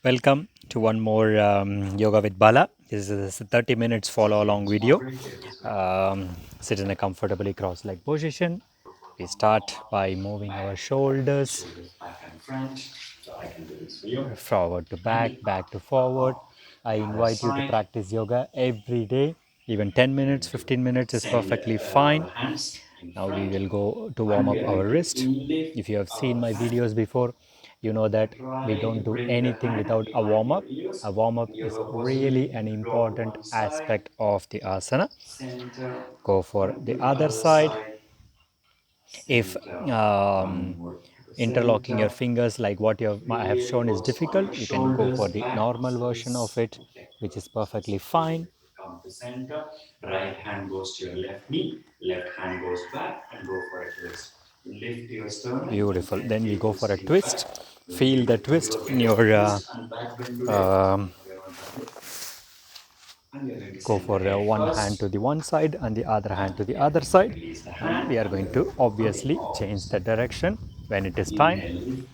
Welcome to one more Yoga with Bala. This is a 30 minutes follow along video. Sit in a comfortably cross leg position. We start by moving our shoulders forward to back, back to forward. I invite you to practice yoga every day. Even 10 minutes, 15 minutes is perfectly fine. Now we will go to warm up our wrist. If you have seen my videos before, you know that we don't do anything without a warm up. A warm up is really an important aspect of the asana. Go for the other side. If interlocking your fingers like what I have shown is difficult, you can go for the normal version of it, which is perfectly fine. Come to center, right hand goes to your left knee, left hand goes back and go for a twist. Lift your sternum. Beautiful. Then we go for a twist. Feel the twist in your go for one hand to the one side and the other hand to the other side, and we are going to obviously change the direction when it is time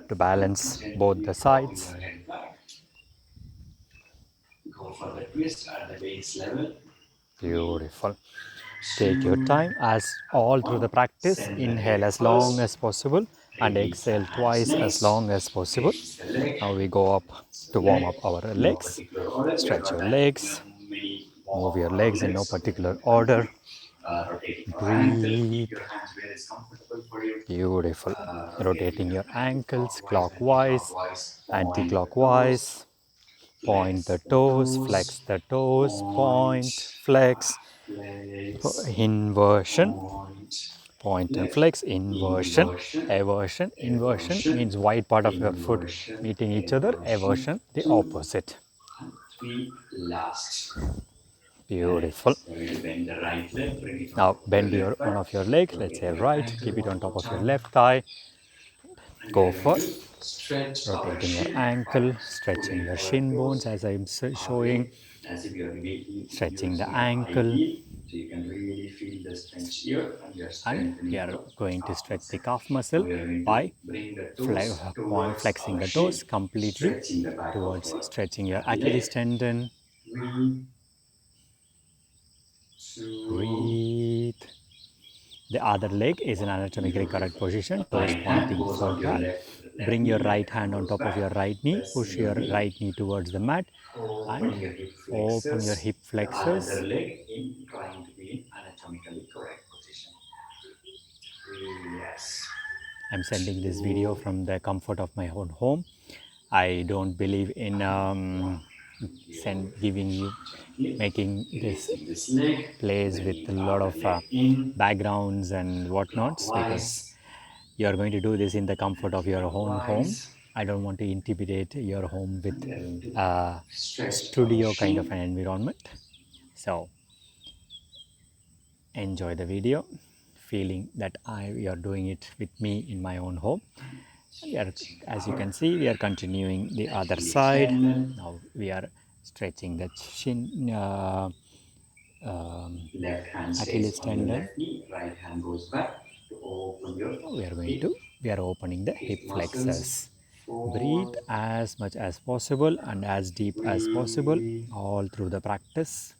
to balance both the sides. Go for the twist at the base level. Beautiful. Take your time as all through the practice. Inhale as long as possible and exhale twice as long as possible. Now we go up to warm up our legs. Stretch your legs. Move your legs in no particular order. Breathe. Beautiful. Rotating your ankles clockwise, anti-clockwise. Point the toes, flex the toes, point, flex, inversion, point and flex, inversion, eversion. Inversion means wide part of your foot meeting each other, eversion the opposite. Beautiful. Now bend your one of your legs, let's say right, keep it on top of your left thigh. Go for rotating your ankle, stretching your shin bones as I'm showing, stretching the ankle, and we are going to stretch the calf muscle by flexing the toes completely towards stretching your Achilles tendon. Breathe. The other leg is in anatomically correct position, toes pointing forward back. Bring your right hand on top of your right knee, push your right knee towards the mat and open your hip flexors. The other leg in trying to be in anatomically correct position. Yes. I'm sending this video from the comfort of my own home. I don't believe in making this plays with a lot of backgrounds and whatnots, because you are going to do this in the comfort of your own home. I don't want to intimidate your home with a studio kind of an environment. So enjoy the video, feeling that you are doing it with me in my own home. As you can see, we are continuing the other side. Now we are stretching the shin, Achilles tendon. Right hand goes back to open your. We are opening the hip flexors. Breathe as much as possible and as deep as possible all through the practice.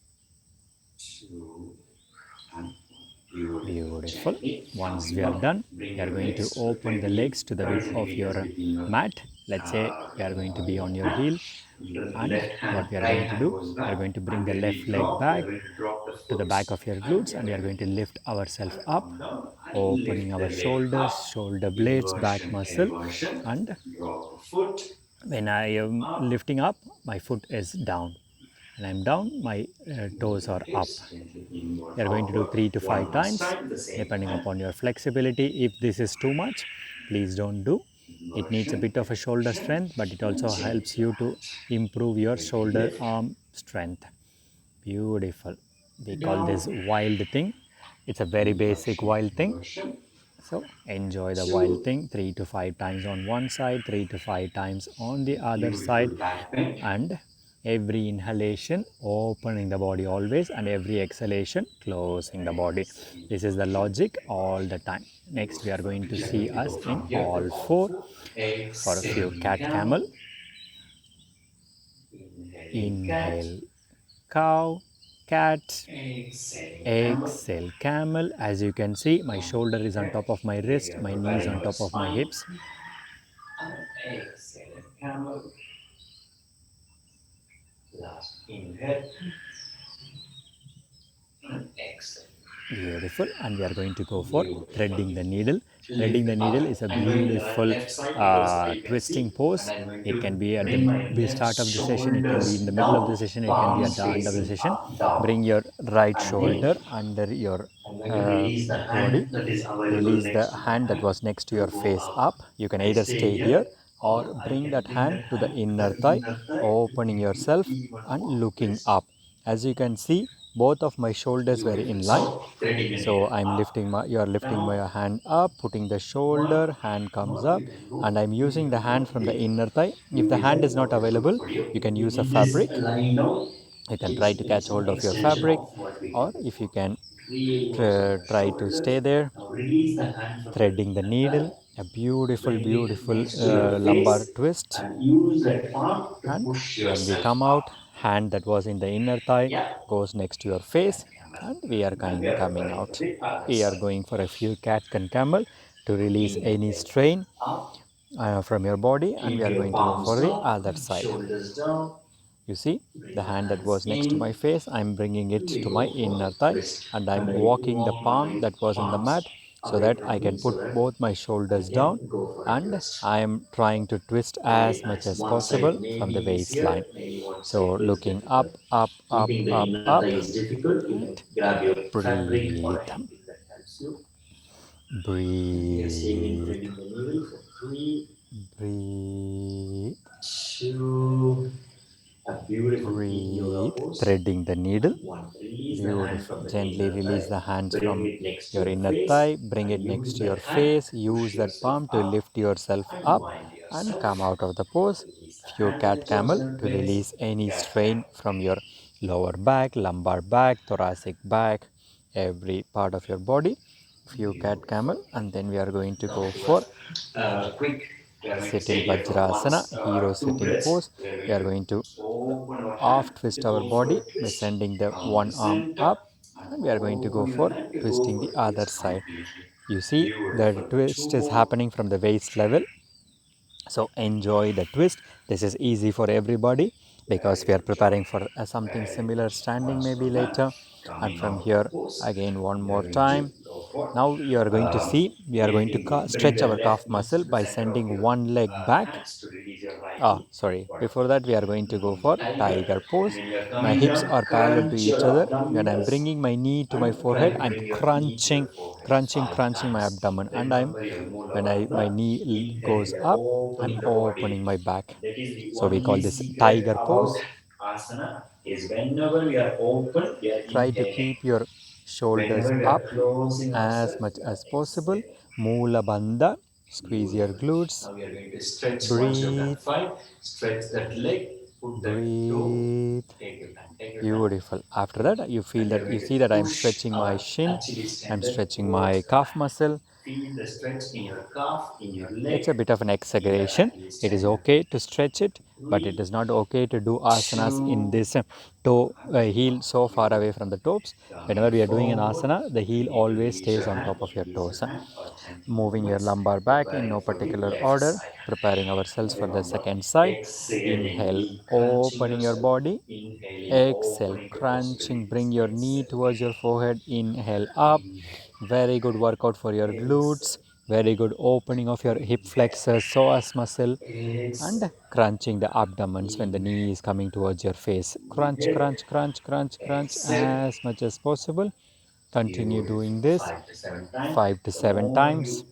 Beautiful. Once we are done, we are going to open the legs to the width of your mat. Let's say we are going to be on your heel, and what we are going to do, we are going to bring the left leg back to the back of your glutes, and we are going to lift ourselves up, opening our shoulders, shoulder blades, back muscle, and when I am lifting up, my foot is down. When I am down, my toes are up. You are going to do 3 to 5 times depending upon your flexibility. If this is too much, please don't do. It needs a bit of a shoulder strength, but it also helps you to improve your shoulder arm strength. Beautiful. We call this wild thing. It's a very basic wild thing. So enjoy the wild thing. 3 to 5 times on one side, 3 to 5 times on the other side, and every inhalation opening the body always, and every exhalation closing the body. This is the logic all the time. Next we are going to see us in all four for a few cat camel. Inhale, cow, cat. Exhale, camel. As you can see, my shoulder is on top of my wrist, my knees on top of my hips. And exhale, camel. Last inhale and exhale. Beautiful. And we are going to go for threading the needle. Threading the needle is a beautiful twisting pose. It can be at the start of the session, it can be in the middle of the session, it can be at the end of the session. Bring your right shoulder under your body. Release the hand that was next to your face up. You can either stay here or bring that hand to the inner thigh, opening yourself and looking up. As you can see, both of my shoulders were in line. So I'm lifting you are lifting my hand up, putting the shoulder, hand comes up, and I'm using the hand from the inner thigh. If the hand is not available, you can use a fabric. You can try to catch hold of your fabric, or if you can try to stay there, threading the needle, a beautiful lumbar twist. And when we come out, hand that was in the inner thigh goes next to your face, and we are coming out. We are going for a few cat and camel to release any strain from your body, and we are going to go for the other side. You see, the hand that was next to my face, I'm bringing it to my inner thigh, and I'm walking the palm that was on the mat so that I can put both my shoulders down, and I am trying to twist as much as possible from the waistline. So looking up, up, up, up, up, and breathe, breathe, breathe, breathe, threading the needle. Beautiful. Gently release the hands from your inner thigh, bring it next to your face, use that palm to lift yourself up and come out of the pose. Few cat camel to release any strain from your lower back, lumbar back, thoracic back, every part of your body. Few cat camel, and then we are going to go for Quick, we are going to sitting stay here for Vajrasana, once, hero two sitting breaths. pose. We are We going are to going to open our off hand twist to our go for body a by twist. sending the Come to one arm center up, and and we are going to go open your for hand to go twisting for the a other twist side. completely. You see the Beautiful. twist is Two. happening from the waist level, so enjoy the twist. This is easy for everybody because Very we are good job. preparing for something Very good. similar standing Once maybe you're done, later. And coming from out of the here pose, again one we are more going to time. go for Now you are going to see we are going to bring stretch the our calf left knees muscle to the by center of sending your one leg back. hands to release your right Ah, knee. sorry. Whatever. Before that, we are going to go for Tiger. tiger pose. When you are My coming hips down, are parallel to crunch each your other. When I'm abdominals bringing my knee to my and try forehead, to I'm bring your knee to your crunching, forehead crunching, 5 crunching my times. abdomen. And I'm Remember your when Mula I my Bandha. knee Inhale, goes we are up, I'm opening the body. opening my back. That is the So we call only this secret tiger about pose. asana is whenever we are open, we are Try to inhaling. keep your shoulders Whenever we are up closing as ourselves, much we are as possible. exhaling. Mula bandha. Squeeze your Beautiful. glutes. Now we are going to stretch. Once you've done Breathe. 5, stretch that leg, put that toe, Breathe. take your time, take your time. Beautiful. After that, you feel And we are that you going to see that I'm push stretching my our shin, Achilles I'm tendon stretching my towards the calf mat. muscle. Feel the stretch in your calf, in your leg, It's a bit of an in the exaggeration. Achilles It is tendon. okay to stretch it, but it 3, is not okay to do asanas in 2, this toe and heel 1. so far away from the toes. Whenever Coming we are doing an forward, asana, the we heel need to always release stays your on hand, top of your release your toes. hand for 10 Moving your movements, lumbar back in no preparing for the particular left order, side. preparing ourselves for the Remember, second side. Inhale, exhaling, crunching opening your yourself, body. inhaling, Exhale, opening the crunching, possibilities, bring your knee exhale, towards your forehead. Inhale up. inhale, Very good workout for your exhale, glutes. Very good opening of your hip inhale, flexors, psoas muscle, exhale, and crunching the abdomens when the knee inhale, is coming towards your face. Crunch, inhale, crunch, crunch, crunch, crunch exhale. as much as possible. Continue Beautiful. doing this 5 to 7 times. 5 to 7 times.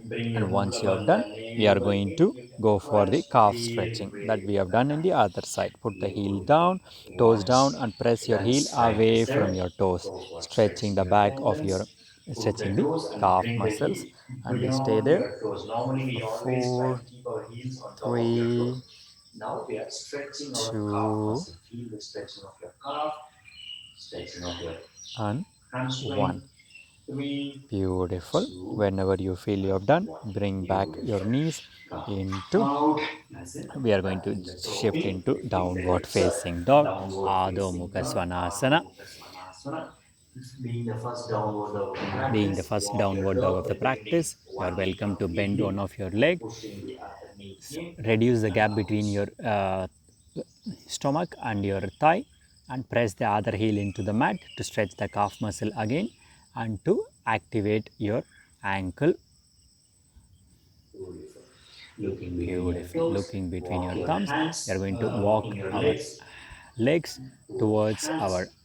Bring your And once Mula you have done, Bandha we are navel going in, to you can go for the crunch calf really, stretching that really we have good. done in the other side. Put the heel Beautiful. down, toes down, Once and press your done heel 5 to away from 7, your toes, go for stretching stretching the your back of your, tendons. Put the stretching the toes and calf bring the muscles, heel and we stay beyond there your toes. Normally, we for always try to 4, keep our heels on top of your toes. 3, Now we are stretching our calf 2, muscle. Feel the stretching of your calf, stretching of your and hamstring, 1. Beautiful. Whenever you feel you have done, bring back your knees into. We are going to shift into downward facing dog, Adho Mukha Svanasana. Being the first downward dog of the Being the practice, first walk your downward dog dog of the bend your knee, practice, you are one knee welcome to bend one completely, of your leg. pushing the other knee in Reduce the and gap out. between your stomach and your thigh, and press the other heel into the mat to stretch the calf muscle again and to activate your ankle. Beautiful. Looking between your Beautiful. toes, Looking between walk your your thumbs, we are hands going to walk in your our legs, legs both towards our hands.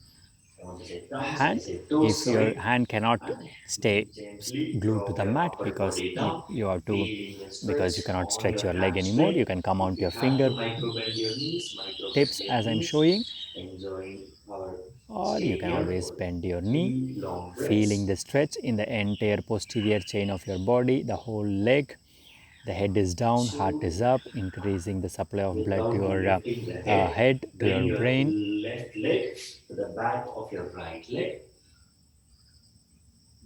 I want to say thumbs, I hand. say toes, If your sorry. hand cannot And stay gently glued to drop the your mat upper because body if down, you have to, feeling the because stretch you cannot on stretch your your leg anymore, hamstring. you can come If onto you your have to finger micro bend your knees, micro bend tips your as I'm knees. showing, Enjoying our or you stay can here always for bend your knee, 3 long feeling breaths. the stretch in the entire posterior chain of your body, the whole leg. The head is down, heart is Two, up, increasing the supply of blood to without your lifting the head, head, to bring your your brain. left leg to the back of your right leg.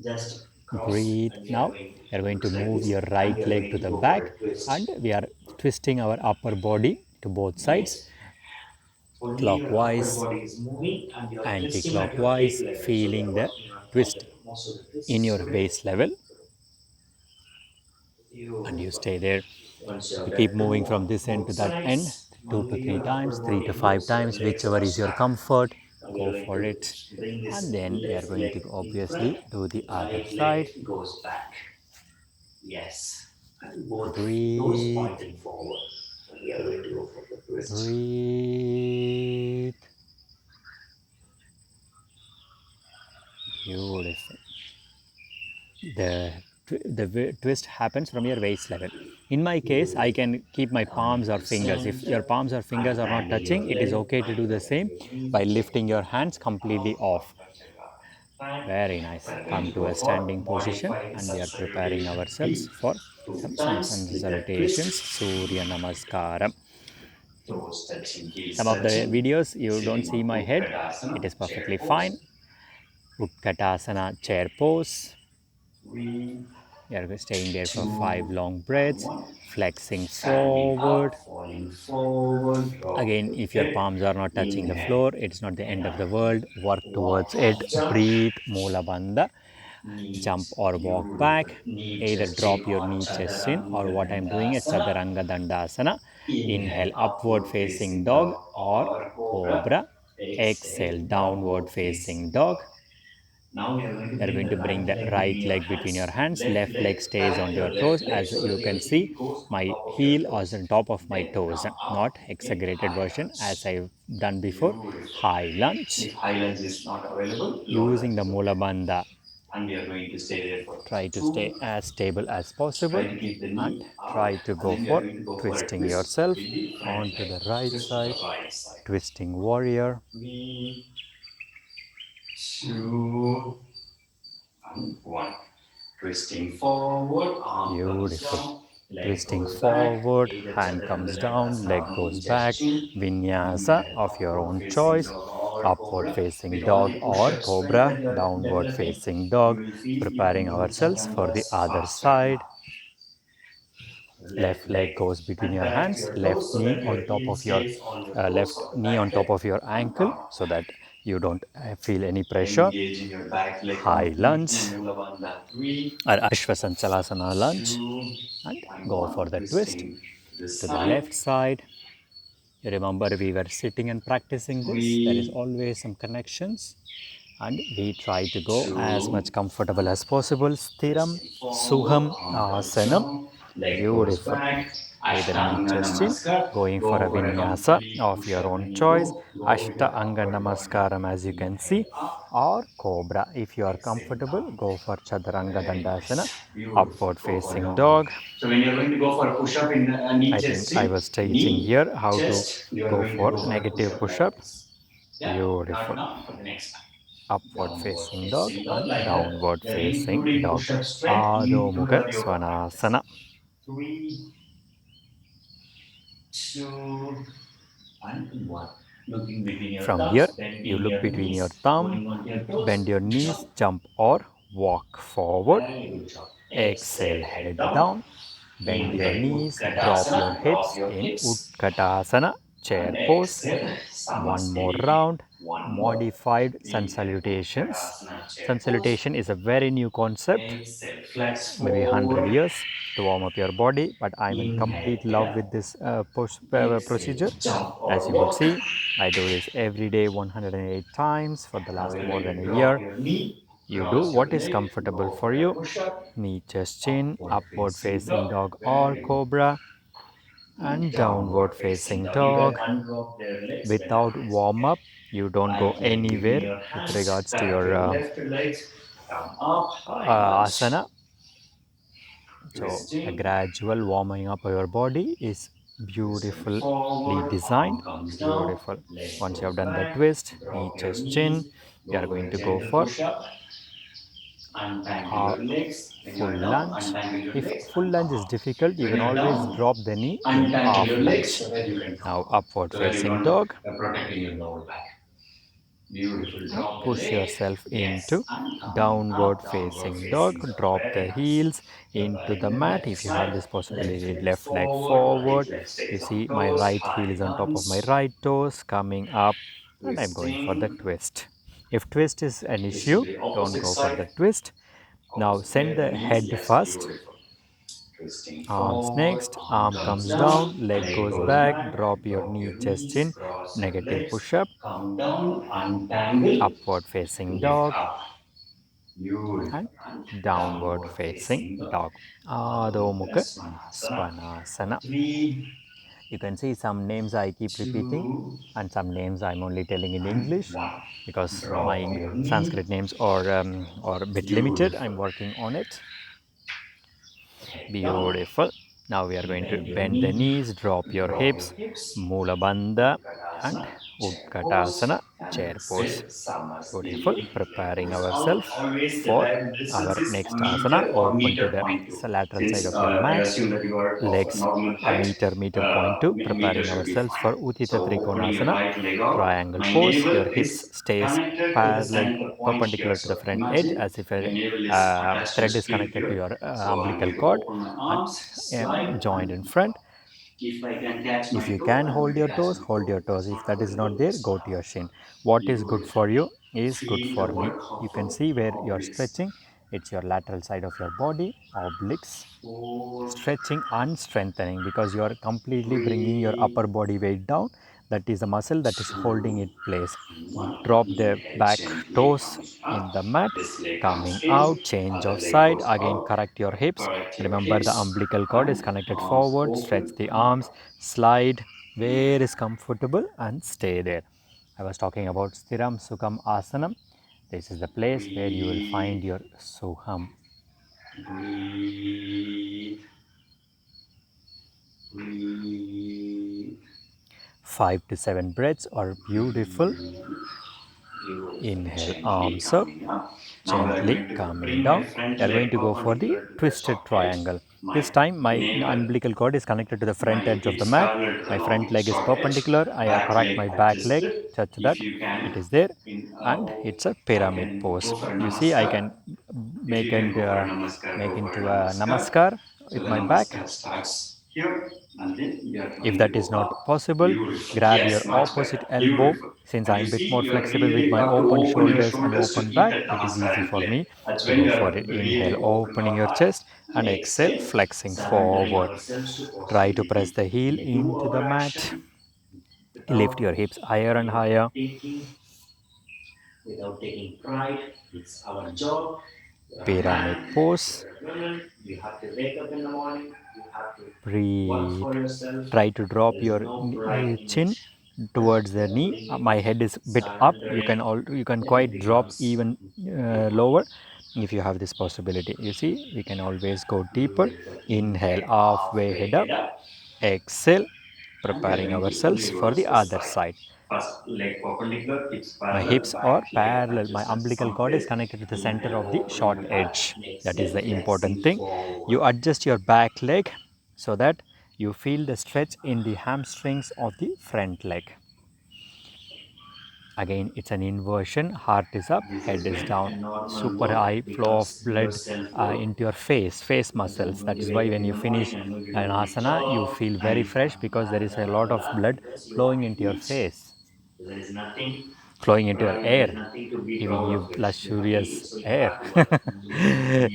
Just cross Breathe. and we are Now going we are going to looks like move this your and we right are leg going to to the go for a back, twist. and we are twisting our upper body to both sides, Yes. Only your upper clockwise, body is moving and you are twisting at your hip anti-clockwise, level. So we are feeling the working on twist most of the in twists your today. base level, and you Beautiful. stay there. Once you You have keep done moving two from on this end both to that end, sides, 2 to 3 only your times, upper 3 to body 5 moves, your times, legs whichever are is your stacked. comfort. Now we are Go going for to it. bring And this then we are left going leg to in front, obviously do the other right leg side. goes back. Yes. And both toes Breathe, pointing forward. And we are going to go for the twist. breathe. Beautiful. The twist happens from your waist level. In my case, I can keep my Coming palms or to fingers. If your center, palms or fingers are not untangle your touching, it is leg, okay to do the micro bend same your knee, by lifting gently your come hands completely off. back. Very nice. We're going Come to to go a for standing position, modified and we are preparing salutation. ourselves for Two some times sun with that salutations. twist. Surya Namaskaram. Toes touching, Some heels of the touching. videos you don't Sitting see on my head. It Utkatasana, is chair perfectly fine. pose. Utkatasana chair pose. 3, You are staying there for 5 2, long and breaths, 1. flexing Standing forward. up, falling forward, drop Again, your if your head. palms are not touching the Inhale floor, it's not the and end of out. the world. Work Walk towards it. and jump. Breathe, Mula Bandha. Jump Knees, or walk beautiful. back. Knee Either chest in drop your or knee chest in, or Chaturanga what I'm doing is Dandasana. Chaturanga Dandasana. Inhale, Inhale, upward upward facing facing dog dog or or cobra. cobra. Exhale, Exhale, downward downward facing facing dog. dog. Now we are going to You are bring going the to bring right the leg right between your leg between your hands. hands. Left Left leg leg, stays tap on your your toes. left leg As so you that can your see, heel goes on my top of your heel is toes. on top of my Then toes, come up, not take exaggerated high version as lunge. I've done before. Beautiful. High lunge. If high lunge is not available, low Using lunge the is Mula okay. Bandha, And we are going to stay there for try to stay 2. as stable as possible Try to keep the and knee out, try to and go then we are for going to go for a twisting twist yourself with the front onto leg. the right Twist to side, the right side. twisting warrior. 3, 2, and 1. Twisting forward, arm comes Beautiful. down, leg Twisting goes back, forward, either hand comes Chaturanga down, Dandasana leg or goes knee back. chest in. Vinyasa Inhale, of your upward own facing choice. dog or Upward cobra. facing With all dog the or push-ups, whenever cobra. you are Downward developing, facing you dog. will feel you Preparing can do ourselves for the chaturangas other faster side. now. Left Left leg leg goes between and your connect hands, your left toes so knee that your on top heel of your stays on your toes left or the knee on back top leg of your and ankle come up. so that you don't feel any pressure. Engaging your back leg High completely, lunge Mula Bandha 3, or Ashwasanchalasana lunge 2, and and go 1. for the twist Twisting to the to the side, left side. You remember we were sitting and practicing this. There is 3, always some connections and we try to go as 2, much comfortable as possible. Sthiram, twisting forward, Suham, arm comes Asanam. down, leg goes Beautiful. back, Either knee Ashtanga chest in, Namaskar, going for go a for a vinyasa complete of your push-up own when you choice, go with Ashta your Anga upper body. Namaskaram as you can see, Inhale up, or Cobra. If you are exhale comfortable, down. go for Chaturanga Very Dandasana, nice. Beautiful. upward Go for facing downward. dog. So when you're going to go for a push-up in knee I chest think I in, was teaching knee, here how to chest, you are go going to for go for a negative push-up push-up. like this. Yeah, not Beautiful. now, but the next time. Upward Downward facing dog facing dog and like that. downward You're facing including dog. push-up strength Adho into Mukha the yoga practice. Svanasana. 3, 2, and 1. Looking between your From here, thumbs, you bending look your between your knees, thumb, going on your toes, bend your knees, jump. jump or walk forward, Very good job. exhale, Exhale, head head down. down, bend your Inhale, knees, drop your Utkatasana, drop hips your in hips. Utkatasana, chair And pose. exhale, One more Samasthiti. round, One more. modified sun Inhale, salutations. Utkatasana, chair Sun pose. salutation is a very new concept, Exhale, flex maybe 100 forward. years to warm up your body, but I'm in Inhale, complete head love up. with this Exhale, procedure. jump As or you would walk. see, I do this every day 108 times for the last more than Ability a to drop year. your knee, You do cross your what is leg, comfortable go for for a you. push-up. Knee, chest, chin, Upward upward facing facing dog. dog or Very good. cobra, And and downward downward facing facing dog. You can dog. undrop their legs when Without eyes warm open. up, you don't go Right leg between anywhere your with hands. regards to Tuck your your left leg. Come up. High lunge. asana. So, a Twisting. gradual warming up of your body is Twisting beautifully forward. designed. Arm comes down. Beautiful. Leg Once you have goes done the back. twist, knee, Drop your chest, chin, knees. we are Go for going a to go gentle for push-up. Untangle a your legs. When you full are down, lunge. untangle your If legs full and come lunge is up. difficult, you When can you are always down, drop the knee in untangle half your legs lunge. so that you can come Now, up. upward So that you're facing not dog, protecting your lower back. Beautiful. and Drop the push leg. yourself into Yes. And come downward up. Downward facing dog. facing dog. Drop Very the nice. heels into Preparing the the mat. left If you have side. this Left possibility, leg left leg forward. Right forward. leg You stays on see my toes. right heel High is on top of my lunge. right toes coming up, and I'm going for the Twisting. twist. If twist is an Twist to issue, the don't opposite go for side. the twist. Now Opposite send leg the release. head Yes. first. Beautiful. Twisting Arms forward. next, Arm arm comes comes down. down, leg Leg goes goes back, back. drop your Drop knee, your chest, knees. chin, Cross your negative legs. push up, Come down. Untangle. upward facing Lift dog, up. Beautiful. and And downward downward facing facing dog. dog. Adho Adho Mukha Mukha Svanasana. Svanasana. 3, You can see some names I keep repeating, 2, and some names I'm only telling in and English 1. because Drop my your knee. Sanskrit names are a bit limited. I'm Beautiful. working on it. Head down. Beautiful. Now we are going to Bend your bend the knee. knees, drop your Drop your hips, hips. Mula Bandha, and Utkatasana. Chair pose. Utkatasana, And chair pose. exhale. Beautiful. Samasthiti. Leg Preparing goes out. ourselves Always the for time our distance is a next asana. meter or Open to meter the point 2. lateral side Since of your I mat. assume that you are of a Legs normal a height, meter point 2. meter Preparing should be ourselves fine. for Uttita So putting your Trikonasana. right leg out. Triangle My pose. Your navel hips is stays connected with the parallel, center point here. perpendicular to the So front edge, imagine as if my a navel is attached to the thread is screen connected to here. your So I'm umbilical going to cord open my and arms, slide, joined in and front. if I can catch If my you toe, can I'm going hold to your catch toes, my hold toe. your If it's toes. If not that is not possible, there, it's go not to your happening. shin. What is good Beautiful. for you is good Feel the for me. work You of can see where you're obliques. stretching. It's your lateral side of your body, obliques. 4, Stretching and strengthening because you are completely bringing your 3, upper body weight down. That is the muscle that is holding 2, it place. and 1. Drop the Inhale back gently, toes coming up. in the mat, This leg coming comes in, out, change other of leg side. goes Again, out. correct your hips. Correct your Remember the hips umbilical cord is and connected arms forward. Stretch open the and arms, drop. slide where is comfortable and stay there. I was talking about Stiram Sukham Asanam. This is the place where you will Breathe, find your Sukham. breathe, breathe, 5 to 7 breaths are beautiful. breathe. Beautiful. Inhale, Gently arms up, coming up. Now we are gently going to coming bring my down. front We are going leg to go for the perpendicular to the twisted soft edge. triangle. This My time my navel, umbilical cord is connected to the my front edge of the hips mat. parallel to the My front long leg is soft edge. perpendicular. I Back correct leg my back leg adjusted. such If that you can, it is there, in and it's a pyramid pose. go for a You see, I namaskar. can If make you can and go for a namaskar, make go for a into a namaskar. namaskar So with the my back. namaskar starts here and then you are If going to that is go not up. possible, Beautiful. grab your Yes, much opposite better. elbow. Beautiful. Since And I you am a bit see, more you flexible with really my have to open open your shoulders and shoulders to open eat back, that it is namaskar easy in for play. me That's to when go we for are it. Inhale, really opening opening our your heart. chest, And and exhale, exhale, flexing surrendering forward. ourselves to Try to press possibility. the heel We do into the our mat. action Lift without your hips higher and higher. taking without taking pride. It's our job. You're a Pyramid man, pose. you're a woman, you have to wake up in the morning, you have to work Breathe. for yourself. Try to drop There is your no pride in it. chin towards the knee. Putting it, My head is a bit up. surrendering, You can then it quite drop becomes even beautiful. lower if you have this possibility. You see, we can always go deeper. Beautiful. Inhale, Inhale, halfway halfway head up. head up, Exhale, and we are preparing going to ourselves for the reverse the other side. side. First leg perpendicular, hips My parallel, hips are back leg parallel. My adjusted umbilical cord is someplace. connected to the center Inhale, of the opening short your back, edge. and That is exhale, the important flexing thing. forward. You adjust your back leg so that you feel the stretch in the hamstrings of the front leg. Again, it's an inversion. Heart is up, This head is is when down. a normal Super work high flow of becomes your blood self-work. into your face Once I'm muscles. That is why when motivated in you the morning, finish I'm motivated an in my asana, you job, feel very and fresh because there is a lot of blood you want flowing to into your eat. face, There is nothing, flowing into your right? There is air, nothing to be giving proud you of it. You have to luxurious eat, so you air. have to work.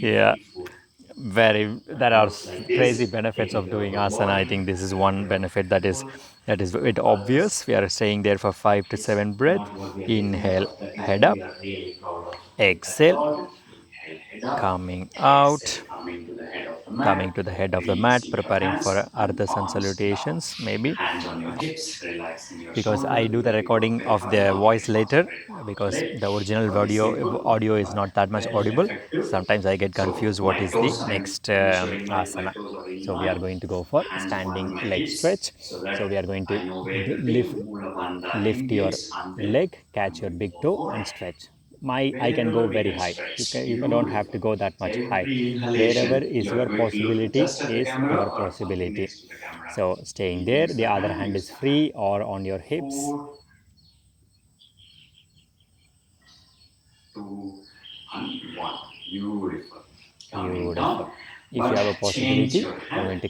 Yeah, Eat food. very. There It are looks like crazy this. benefits Taking of care of doing our asana. I body, think this is taking one care of benefit that is food, it others. obvious. We are staying there for 5 to 7 breaths. Not what we are getting, Inhale, but head definitely up. we are really proud of that Exhale, thought. Inhale, head up. coming Exhale, out, coming to the head of the mat. coming to the head of the mat, Releasing your preparing for hands and ardhas and palms down. salutations, maybe. Hands on your hips, relaxing your Because shoulder I do the because we work recording very of hard the now. voice It's also later, very part of the because day. the original Very simple, audio is but not that much very audible. effective. Sometimes I get So confused what my is the toes, next I'm ensuring my asana. toes are in So we are line. going to go for Hands on standing my leg hips stretch. so So we that are going to I know where to be. lift Mula bandha lift your engaged, and then leg, catch I'm your going to big go toe and forward. stretch. I can go Wherever we very can high. stretch. You don't have Beautiful. to go that much high. Every Wherever inhalation, is you're your going to look possibility just at the is camera your or something possibility. next to the camera. So staying there, Use the the other hand, hand use is the hand. free or on your hips. 4, 2, and 1. Beautiful. Coming Beautiful. down, If you but have a change possibility, your you're hand. going to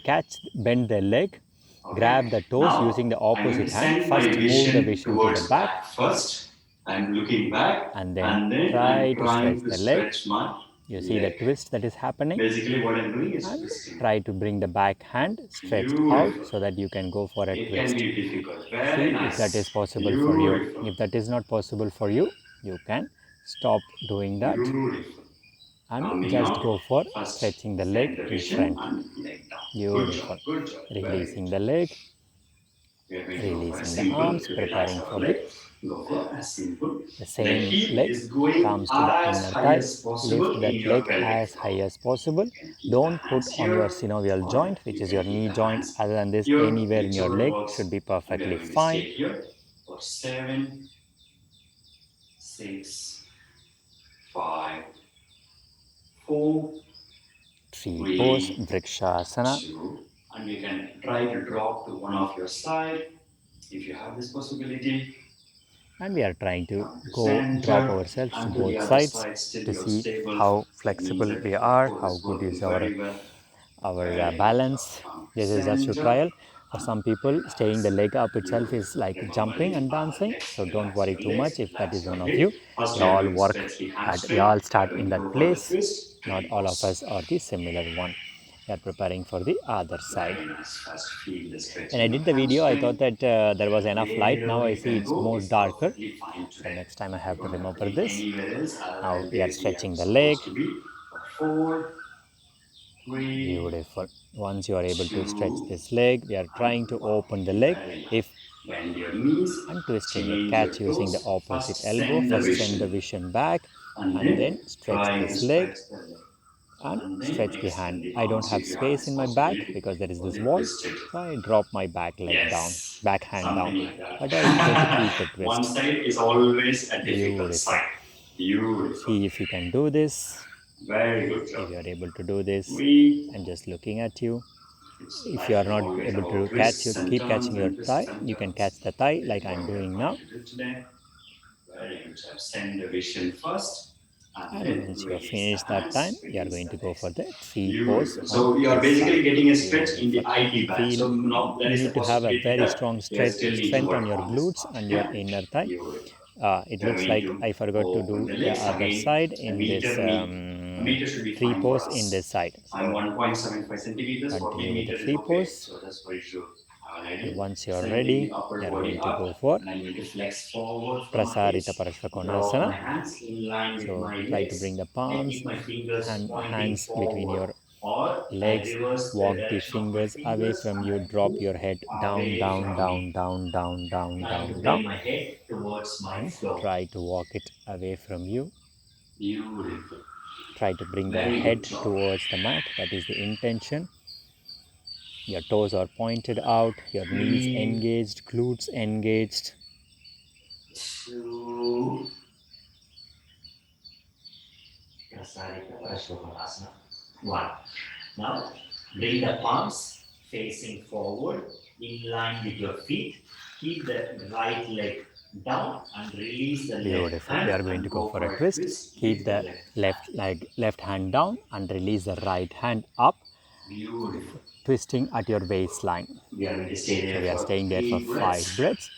bend the leg, Okay. grab the toes Now using the I'm going to opposite hand. send my First, move the vision vision to the towards back back first. I'm looking back, and then and then I'm try to stretch trying to the leg. stretch my You see the leg. twist that is happening, Basically, what I'm doing is and twisting. try to bring the back hand stretched out Beautiful. so that you can go for a It can twist. be difficult. Very See if that is nice. possible for you. Beautiful. If that is not possible for you, you can stop doing that Beautiful. and Coming just out. go for First, stretching the leg send the in vision front. and leg down. Good job. Beautiful. Good job. Very Releasing good. the leg, We are going to go for a releasing the simple. arms, Relax preparing our for the leg. Go for a simple. The same hip leg is going comes to the as inner high thigh. as possible Lift in that your leg pelvic as floor. high as possible. You can keep the Don't put hands on your here, synovial or joint, which you is can your keep knee the joint. hands Other than this, here, anywhere in your whichever leg works. should be And we are perfectly going to stay fine. here for 7, 6, 5, 4, Tree pose, 3, Vrikshasana. 2, and you can try to drop to one of your side if you have this possibility. And we are trying to Come to go drop center ourselves to and to the both other sides side. Still to you're see stable. how That means flexible that we your are, core how is good is working very well. our Very good job. balance. Come to This is just to center trial. For and some people, staying the relax. leg up itself is Beautiful. like Remember jumping the and dancing. legs. So don't Relax worry your too legs. much if that Relax is your one of hip. you. First We we are all going to work stretch the at, we hamstring. all We are start going in to that go for the place. twist. Not Tree all of us pose. are the similar one. We are preparing for the other side. Very nice. First feel the When I stretching of did the video, I thought hamstring. that there was enough light. Now Wherever I you see can it's go more is darker. perfectly fine So today. next time I You have to don't have to remember be this. anywhere else other Now than we are where we are stretching the leg. supposed to be. For 4, 3, Beautiful. Once you are able to stretch 2, this leg, we are trying and to 1. open the leg. Very nice. If Bend your knees, and twisting it, change your catch using the toes. opposite First elbow. send the First send the vision, vision back and and then then stretch try to this leg stretch the leg. and And then stretch the hand. extend the I don't arms have if you have space this in my back possibility because there is for this the wall. twisted. So I drop my back leg down, Yes, back hand down. something like But I'm going to keep that. the One twist. side is always a difficult Beautiful. side. Beautiful. See if you can do this. Very good If job. you are able to do this, We, I'm just looking at you. it's If you like are you not forget able about to catch your twists and keep turns catching your and thigh, twists and you can turns. catch the thigh That like is I'm what we are doing trying now. to do today. Very good job. Send the vision first and And then once you have release the finished that time, hands, you are release going the to go legs. for the tree pose Beautiful. on So you are this basically side. getting a stretch in the Beautiful. IT band. Feel So now there you is a need to have a possibility very that strong you still need to strength on work your on this glutes part. and your Yeah? inner thigh. Beautiful. It We are looks going like to I forgot to open do the the legs other again. side The in this meter should be tree fine for pose in us. this side. I'm So 1.75 centimeters. For me, continue with the meter is tree okay. pose. So that's why you should have an And idea. once you are Sending ready, the upper you are body going to up, go for and I'm going to flex forward from my Prasarita hips. Drop Parashvakonasana. my hands in line with So my try to bring legs. the I palms keep my fingers and pointing hands between forward, your or I legs. reverse the Walk the direction of my fingers away fingers from and you. I Drop move your head down, away down, from down, me. down, down, down, Trying to down, bring down. my head towards my And floor. try to walk it away from you. Beautiful. Try to bring the Very good head job. towards the mat. That is the intention. Your toes are pointed out, your knees 3, engaged, glutes engaged. 2, Prasarita Parashvakonasana. 1. Now, bring the palms facing forward in line with your feet. Keep the right leg down and release the left Beautiful. We hand are going to and go go for for a a twist. twist. Keep Lift the the left left leg, left hand down and release the right hand up, Beautiful. twisting at your waistline. We are going to stay So there we are for staying there for 8 5 breaths. breaths.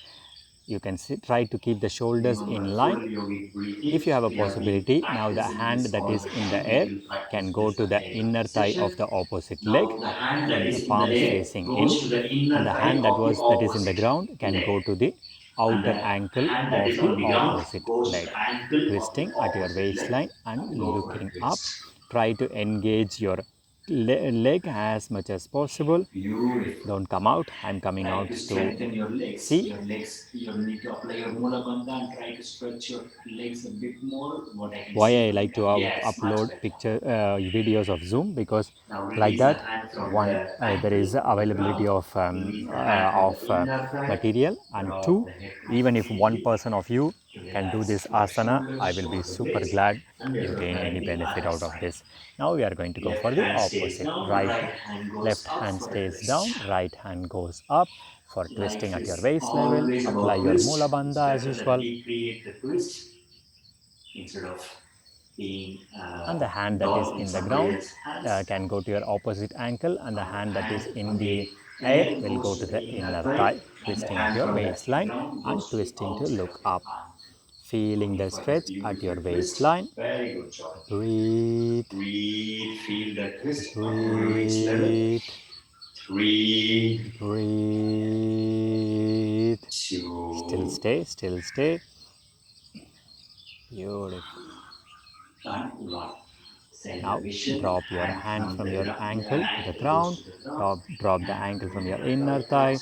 You can try to keep the shoulders Remember, in full line. yogic breathing. If you have a We have been possibility, now the practicing hand this that all is the in the time. We air will practice can go this to the the entire inner thigh session. of the opposite leg Now the hand that and the is in the palms air facing in, goes to the and inner the thigh hand that of the was that is in the opposite ground can leg. go to the And outer the ankle hand that of is the on the ground opposite goes to leg, the ankle of the twisting at your opposite leg waistline and and go for a looking up. twist. Try to engage your leg as much as possible. Beautiful. Don't come out. I'm coming Try out to to strengthen your legs. see. Your legs, you need to apply your Mula Bandha and try to stretch your legs a bit more. What I can Why see I from like to here. Yes, much upload better. picture videos of Zoom, because Now like release the that, hand from one, the there ankle is on the availability ground. of Release the hand from the inner thigh. material, and Drop two, the head even if one completely. person of you can do Relax this your asana, shoulders, I will be shoulder super blades, glad and we are you gain preparing any the benefit other out of side. this. Now we are going to go Left for the hand stays opposite. down, Right, right hand goes left up hand for a stays twist. down, right hand goes up for twisting Life at your is waist level. always Apply about your Mula twist. It's Bandha as better that usual, we create the twist instead of being and the hand that is dog in in the somebody ground else's hands. can go to your opposite ankle, and the Now hand the that is hand in on the the air air will go goes to to the the inner inner thigh, thigh, and the twisting at hand your from the waistline ground and goes to the twisting to outside look of your up, arm. feeling Going the for this stretch at beautiful your twist. waistline. Very good job. Breathe, Breathe, feel the twist on your release level. breathe, 3, breathe. Still 2, stay, still stay. Beautiful. and 1. Send the Now vision, drop your hand hand from from the your ankle to the ankle goes ground. to the ground, Drop the hand ankle from from the your inner inner thigh thigh. touch.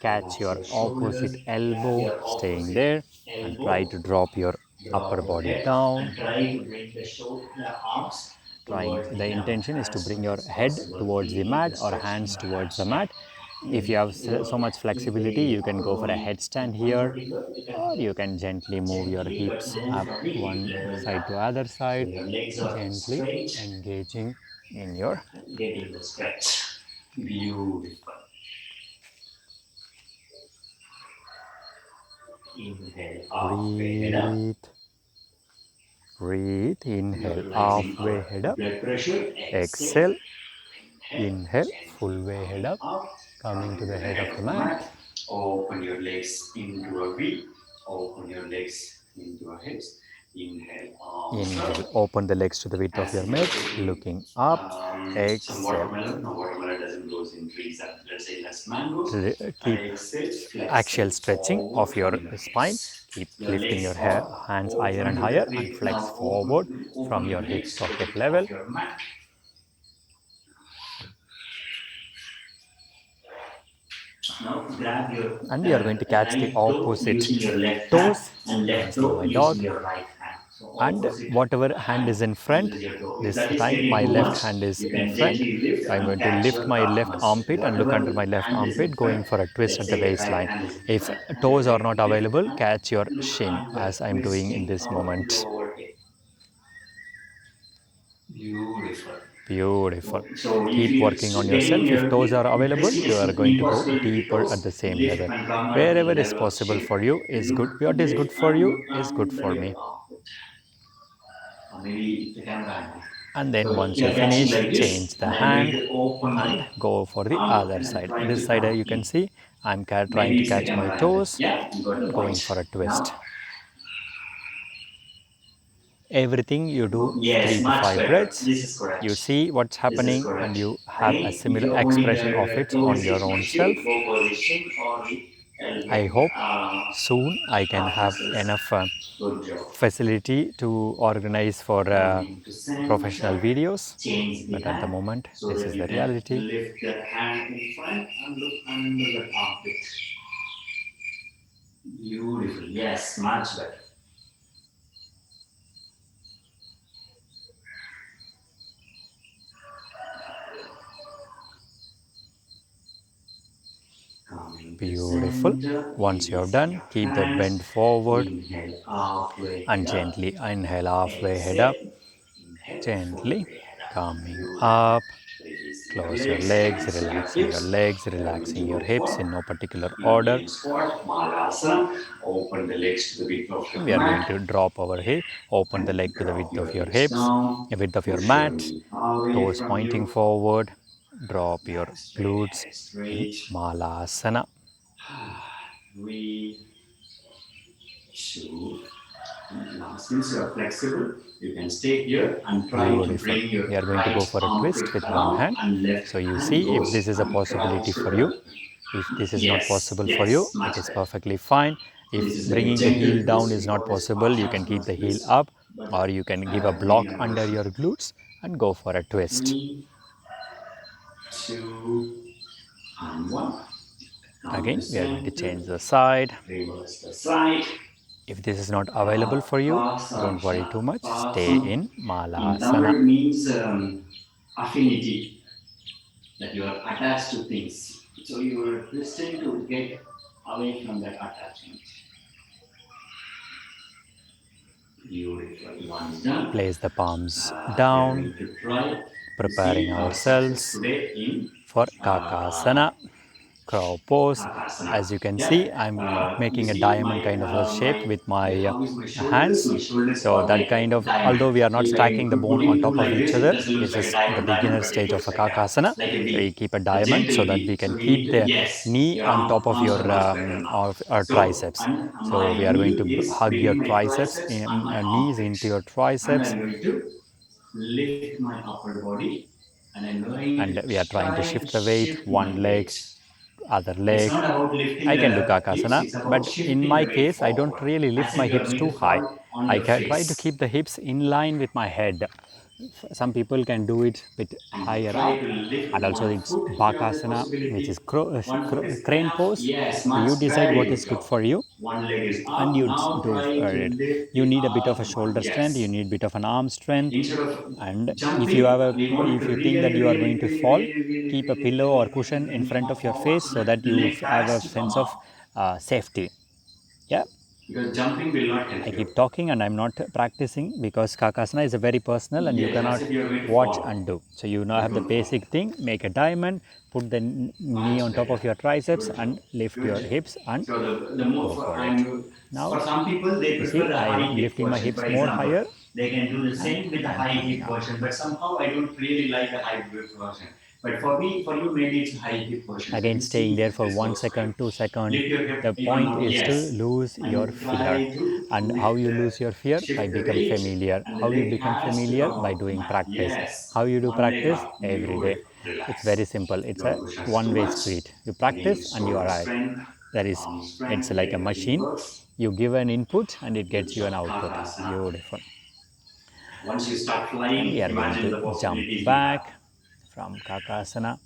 Catch Relax your your shoulders, opposite grab elbow, your staying opposite there, and try elbow, to drop your upper drop your body head, down. and try to bring the arms Trying, towards the the ground intention is to as bring much your as head possible, towards the feeling mat the or stretch in hands your towards the hamstring. mat. If you have so much If flexibility, the you can upper go for a body headstand is here, uncomfortable, you can or you can gently move your gently but hips move up from the hip one level side down. to other So side, your legs are gently straight engaging in your and getting the stretch. Beautiful. Inhale, halfway head up. breathe. Breathe. Inhale, Neutralizing halfway our head up. blood pressure. Exhale. Exhale. Inhale. Inhale, Gently full way head coming up, up. coming to Coming to the the head head of the of the mat. mat. Open your legs into a V. Open your legs into a hips. Inhale, arms Inhale, up. open the legs to the width of As your if you're mat, taking looking up. some Exhale. watermelon. No, watermelon doesn't grow in trees. Let's say that's mangoes. Keep Exhale, axial flexing stretching forward of your from your spine. hips. Keep Your lifting your legs are hands higher open and to the higher and width. flex Now forward from open your your hip legs to the socket width of level. your mat. Now grab your And you are going to catch the right toe opposite using your left hand toes. and You can left see toe my using dog. your right hand. So And opposite whatever hand hand is in front, uses your toe. If this that is time getting my too left much, hand is you in can front. gently lift So I'm and going to catch lift your my calf left muscle. armpit and look under Whatever my left hand is in armpit, going front, for a twist let's at the say right waistline. hand is in If front, and you're toes are going to not lift available, and catch your look shin under, as I'm doing in twisting this our moment. lower hip. Beautiful. Beautiful. So if Keep you working on getting yourself. If your toes are available, this you is are going to go impossible with the deeper at toes. the same Lift level. and come at the Wherever is level of possible shin. for you is good. Look, What is good lift for and you look is good under for your me. armpit. Or maybe it's the camera angle. And then So once you you are catching finish, like change this, the and I'm going hand to open and my go for the arm other and I'm side. trying This to side come you can in. see I'm trying Maybe to it's the catch my camera angle. toes Yeah, you got the and going point. for a twist. Now, Everything you do yes, 3 to much 5 better. breaths. This is You correct. see what's This is happening and correct. you have a Again, if similar you're holding expression of the it on toes your own issue, self. go for the shin or the I elbow. hope soon I can Calf have muscles. enough Good job. facility to organize for Coming to professional center. videos, Change the but at the hand moment so this that is you the can reality. lift the hand in front and look under the armpit. Beautiful. Yes, much better. Coming to Beautiful. center, Once you have releasing done, your keep the hands. bend forward Inhale, halfway and head up. gently inhale halfway head up, Exhale. Inhale, full gently way head up. coming Beautiful. up, Release Close your legs, relaxing your legs, relaxing your hips in no particular order. Indian squat, Malasana. Open the legs to the width of And your we are going mat. to drop our hip, open the And leg to the drop width of your your hips hips, down. the width of your Push your mat, knee away toes from pointing you. forward. Drop your Back straight, glutes head in straight. Malasana. 3, 2. Now, since you are flexible, you can stay here and try to Beautiful. bring your We are going to right go for a twist armpit with one around hand. and left So you hand see if goes this is a and possibility curls to for you. the. If this is not Yes, possible for you, yes, it much is better. perfectly fine. If This is like a bringing the heel gentle down twist. is We not call this possible, you Hatha can keep Asana the heel twist. up, But or you can give a in block a under motion. your glutes and go for a twist. 3, 2, and 1. Count the Again, we are going to center. change the side. Reverse the side. If this is not available for you, don't worry too much. Stay in In Malasana. Tamil means affinity, that you are attached to things. So you are twisting to get away from that attachment. Beautiful. One is done. Place the palms We are down, going to try to preparing see our success ourselves today in for uh, Kakasana, crow pose. Hatha Asana. As you can Yeah. see, I'm You making a see diamond kind of a shape with my how is my shoulders? hands. My shoulders So are that like kind a of, diamond. although we are not Like stacking the bone on putting two top of like each this, it other, doesn't look this like a is the diamond, beginner but it stage of looks a like Kakasana. a So V. you keep a A diamond so gentle that V. we can So we keep need to, the yes, knee your on top of arms your are much better now. of our So triceps. So we my are going to knee is hug your between my triceps, triceps and my knees armpit. into your And triceps, I'm going to lift my upper body and I'm going and to we are trying to try to shift the weight shift my one leg, weight. other It's leg. not about lifting I can do the hips, Kakasana, it's about but in shifting my the weight case, I don't forward really lift as my if you are hips going too to high. fall on I your try to face. keep the hips in line with my head. Some people can do it a bit And higher try up, to lift and also one it's foot if you have the Bakasana, which is possibility. One foot is crane enough. pose. Yes, So you much decide very what good is good job. for you, One leg is and up. you Now do try to it. lift You the need a bit of a other one. shoulder strength, you Yes. need a bit of an arm strength, Instead of and jumping, we want if to you think that really, you are really, going to really, fall, really, really, keep a really, pillow or really, cushion really, in really front come of your forward face so so that that the you leg have a has to come sense of up. safety. Yeah, Because jumping will not I help you. keep talking and I'm not practicing because Kakasana is a very personal and you Yes, as cannot if you are going to watch fall. and do. So you now But have the don't fall. basic thing, make a diamond, put the knee Much on top better. of your triceps Good job. and lift Good your job. hips and So the more go for for it. Now, for some people they you prefer see, the I high am hip lifting my version. hips For more example, higher they can do the and same with the I am high coming hip up. version. But somehow I don't really like the high hip version. But for me, for you, maybe it's high hip version. So Again, you staying see there if for this 1 works for you. second, 2 second. Lift your hip The even point now. is to Yes. lose your And fear. try to And how you lift lose your fear? By shift the become weight familiar. and the How you leg become has to familiar? come By off the doing mat. practice. Yes. How you do One leg practice? up. Every day. Beautiful. It's very Relax. simple. It's a Don't push us too one-way much. street. You Again, practice and you shoulder arrive. strength, That is, arm it's strength, like let a everything machine. works. You give an input and it Good gets you an job. output. Hatha Asana. Beautiful. Once you start And we flying, are going imagine to the jump possibilities we have. back from Kakasana.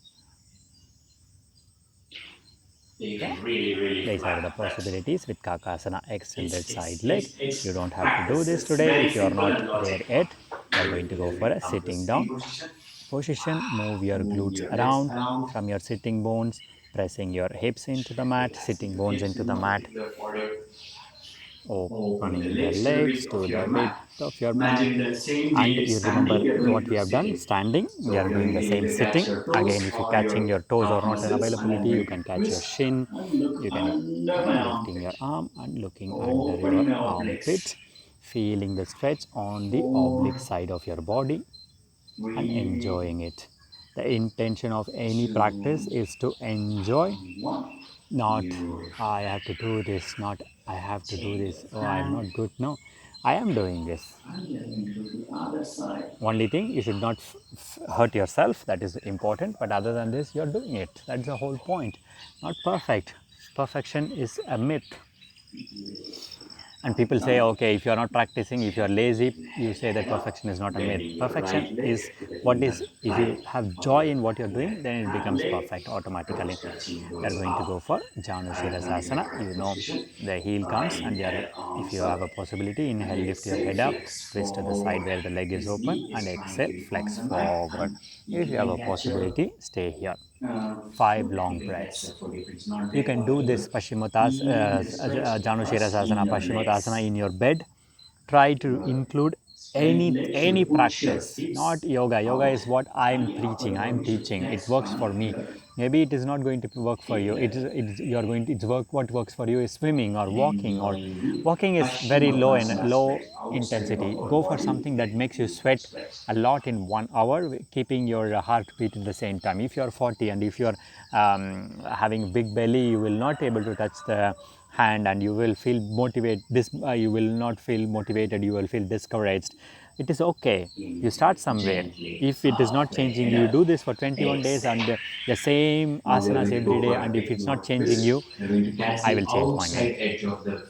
You Yeah, can really, really these are the fly. But possibilities with Kakasana extended side leg. You it's don't have to do practice. this It's today very if you are simple not and there logical. yet. We are going to go Then for we a come to sitting sitting down position. position. Move your Move glutes your legs around around. from your sitting bones, pressing your hips into the mat, Relaxing sitting the bones hips into in the no mat, particular order. Open the opening the legs to the legs width to of the your width mat. of your mat. Imagine that same we And did you remember standing, we are going what to we do have done sitting. standing. We So are we are doing going the to same either catch sitting. your Again, toes if you or catching your your toes are calf not an muscles, and I'm availability, you going to can catch your twist shin. and look You can under my lifting armpit. your arm and looking under your Opening my armpit, obliques. feeling the stretch on the oblique 4, side of your body and 3, enjoying it. The intention of any 2, practice is to enjoy, and 1. not Beautiful. I have to do this, not I have to do Change this, of oh, I'm hand. not good. No, I am doing this. And we are going to do the other side. Only thing, you should not hurt yourself, that is important, but other than this, you're doing it. That's the whole point. Not perfect. Perfection is a myth. And people say, okay, if you're not practicing, if you're lazy, you say that Head up, perfection is not a myth. bending your Perfection right leg is to the what inner is, if you thigh have of joy your in what you're doing, left then it hand becomes leg. perfect automatically. Toes touching We are goes going to go up. for Janu Right hand is in Shirasasana. You correct know, position. the heel comes and Inhale, if arms you have a up. possibility, inhale, And lift your exhale, head up, flex twist to the side forward. where the leg is This open, knee and is trying exhale, to be on flex the mat. forward. And If you you have can a catch your possibility, stay here. uh, 5 foot. long You can catch breaths. the foot if it's not You there. can do this Whatever. Feel the stretch Janu first in Shirasasana, your Paschimottanasana legs. in your bed. Try to include any let's put your practice, not tips yoga out is what I'm on the preaching, I'm uppermost teaching, it works next for one me. here Maybe it is not going to work for you, in it's you're going to, it's work, what works for you is swimming or walking, or enjoying the walking is very low and Paschimottanasana low sweat outside intensity. of our Go for body something that makes you to sweat sweat. a lot in 1 hour, keeping your heartbeat at the same time. If you're 40 and if you're having big belly, you will not able to touch the hand and you will feel motivated, this you will not feel motivated, you will feel discouraged. It is okay, you Inhale start somewhere. gently, If it is not halfway changing, head you up. do this for 21 days and Exhale. the same Now we are asanas going to every go day, for a and if bit it's not more changing you, twist. We're going to catch I the will change my outside name. edge of the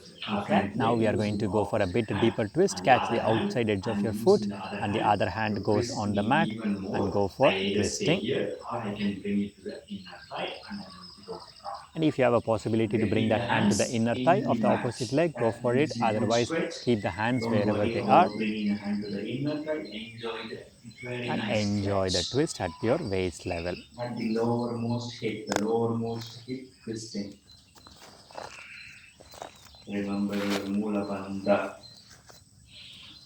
Yeah, front now leg we are going using to the go for a opposite bit hand, deeper twist. and the Catch the other hand, outside edge of I'm your using foot the other and the hand other hand to goes twist on me the mat even and more. go I for either stay twisting. here or I can bring it to the inner thigh, and I'm going to go down. And if you have a possibility to bring Keep the the hand to the hands inner thigh in of the the mat. opposite leg, go That for it. gives you good Otherwise, sweat. keep the hands Don't wherever worry they are about bringing a hand to the inner thigh. Enjoy the very and nice enjoy the stretch. twist at your waist level. At the lowermost hip twisting. Remember your Mula Bandha.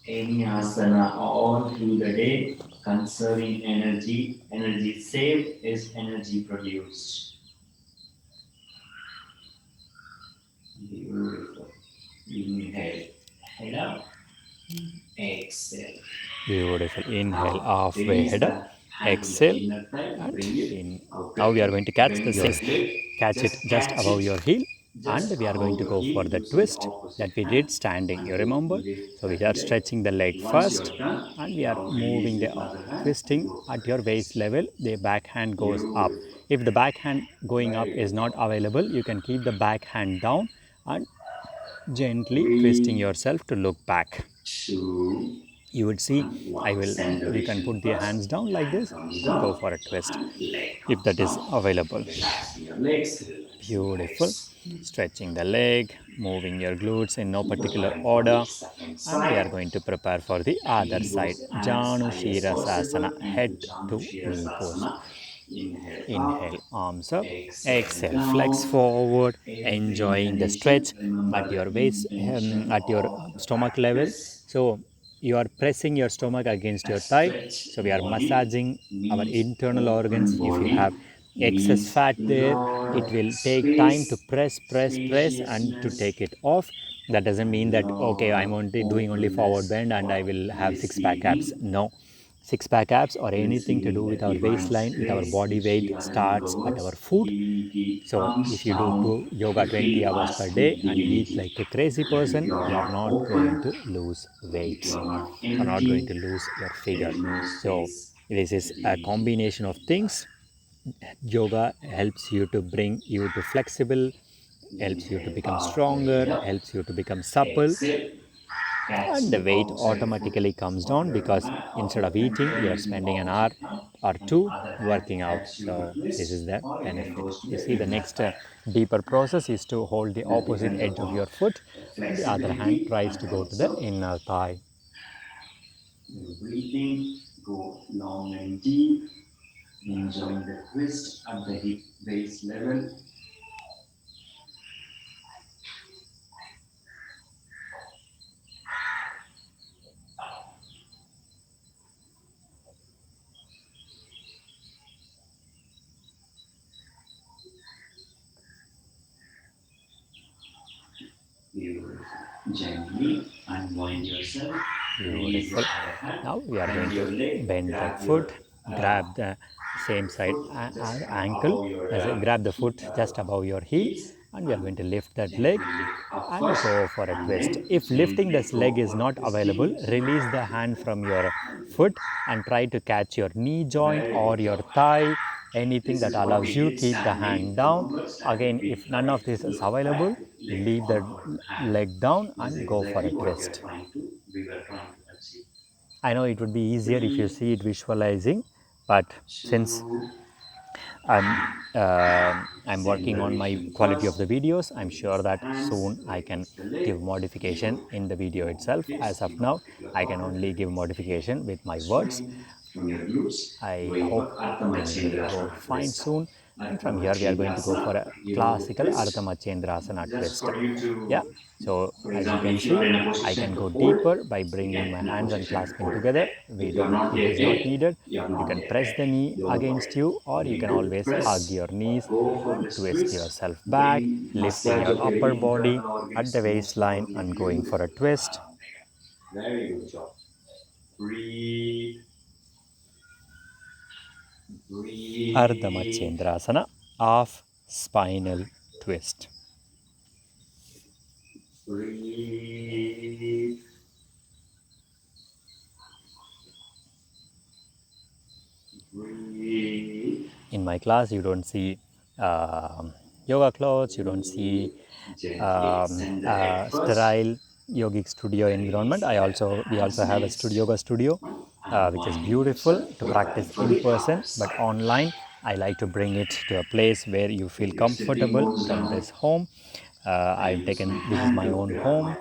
Any asana all through the day, conserving energy. Energy saved is energy produced. Beautiful. Inhale, head up. Exhale. Beautiful. Inhale, halfway Release head up. the hand to the Exhale inner thigh. and Bring it in. out Now the we are hip. going to catch Bend the your same. leg. Catch it Just just catch above it your heel, and just we are going above to your go for heel the using the twist opposite that we hand, did standing. You and you remember? lift So we that are leg. stretching the leg Once first, you're done, and we are now release moving the with the other hand and twisting go for at a your waist twist. level. The back hand goes up. Beautiful. If the back hand going up Very is good. not available, you can keep the back hand down and gently twisting 3, yourself to look back. 2, You would see, and I 1. will, you can Centration put the hands first. down like Hand this comes and go down for a twist and leg if comes that is down. available. Relaxing your legs, relaxing your Beautiful. hips. Stretching the leg, moving your glutes in no Keep the particular body on order. the second And we are side. going to prepare for the other Keep side. those hands Janu high as Shirasasana, possible head into Janu to knee pose. Shirasana. Inhale up, Inhale, arms up. exhale Exhale, flex down. forward, Every enjoying the stretch inhalation, remember at the your waist, intention at your of the stomach level. practice. So you are pressing your stomach against A your thigh. stretched So we are body massaging our means internal organs. open If you have body excess means fat there, lot it of will take time to space, press and to take spaciousness, it off. That doesn't mean and that okay, lot I'm of only doing only forward openness bend and I for will have six pack abs. receiving. No, six pack abs or anything to do Receiving the with our divine waistline, with our grace body which weight, we are in starts at our towards. food. Divinity So comes if you do down yoga to 20 fill hours per us day with and eat divinity. like a crazy If person, you are you are not not going open, to lose if you weights. are not You're not going to empty, lose your there figure. is no So space this for is a divinity. combination of things. Yoga helps you to bring you to flexible, helps you to Inhale, become halfway head stronger, up. helps you to become supple, Exhale, catch and the the weight outside foot automatically comes of down your because mat, of instead your of ankle eating, you are using the spending an hour opposite hand, or and the two other hand working out. helps you to So this is twist, the or it can benefit. go to You the see, the inner next thigh. deeper process is to hold the That opposite depends edge of upon your foot the and the other hand flexibility tries and to go to the also inner thigh. your breathing. Go long and deep, enjoying the twist at the hip base level. Beautiful. Gently unwind yourself. Release the Beautiful. other hand. Now we are Bend going your to leg. bend that Grab foot, your grab the same side foot just ankle, above your grab the foot just above your heel, heels, and we are and going to lift that leg gently lift up and first, go for a and twist. then If lifting gently this leg go is for not available, twisting to the release the opposite hand hand. from your And foot and try to catch your knee joint very or good your job. thigh, anything This that is what allows we you, did keep the standing. hand down. Remember, standing Again, we if none try of this to is look back, available, leg leave the on our hand. leg down This is and go for exactly a what twist. we were trying to achieve. I know it would be easier if you 3, see it visualizing, but since 2, I'm working on my centration quality of the first. videos, I'm Release sure the that hands, soon I can release the leg. give modification You in the video won't itself. As notice of in now, particular I can part of only your give legs. modification with my words. Strength from your glutes, I going hope for Ardha things will go Machendrasana fine twist. soon. And from here we are going to go for a classical Ardha Machendrasana twist. Yeah, so as you can see, I can go deeper by bringing my hands and clasping together. It is not needed. You can press the knee against you, or you can always hug your knees and twist yourself back, lifting your upper body at the waistline and going for a twist. Very good job. Breathe. Ardha Machendrasana, half spinal twist. Breathe. Breathe. In my class, you don't see yoga clothes, you don't see sterile yogic studio environment. We also have a yoga studio, which is beautiful to practice in person, but online I like to bring it to a place where you feel comfortable from this home. I've taken this is my own home.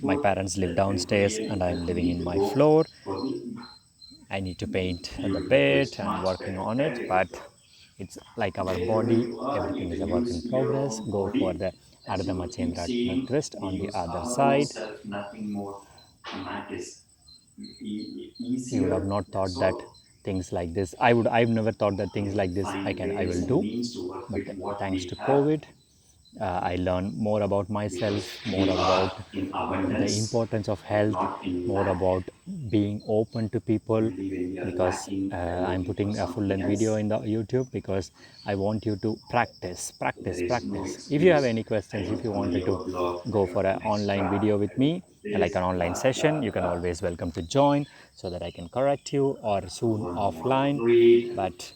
My parents live downstairs and I'm living in my floor. I need to paint the bed and working on it, but it's like our body, everything is a work in progress. Go for the Ardha Machendra twist on the other side. Nothing more matters. You would have Easier. not thought that So things like this, I've never thought that things like this I will do, but thanks to COVID, I learned more about myself, more about in the abundance, importance of health, not in more lack. about being open to people, Only when we are because lacking, we are I'm looking for putting a full something length video else. in the YouTube because I want you to practice, There practice, is no practice. If you have excuse. any I questions, if don't you have a wanted to yoga blog. I go don't for have an an online extra. video with I don't me, have like this. an online Blah session, blah you can blah. always welcome to join so that I can correct you, or soon offline. Breathe But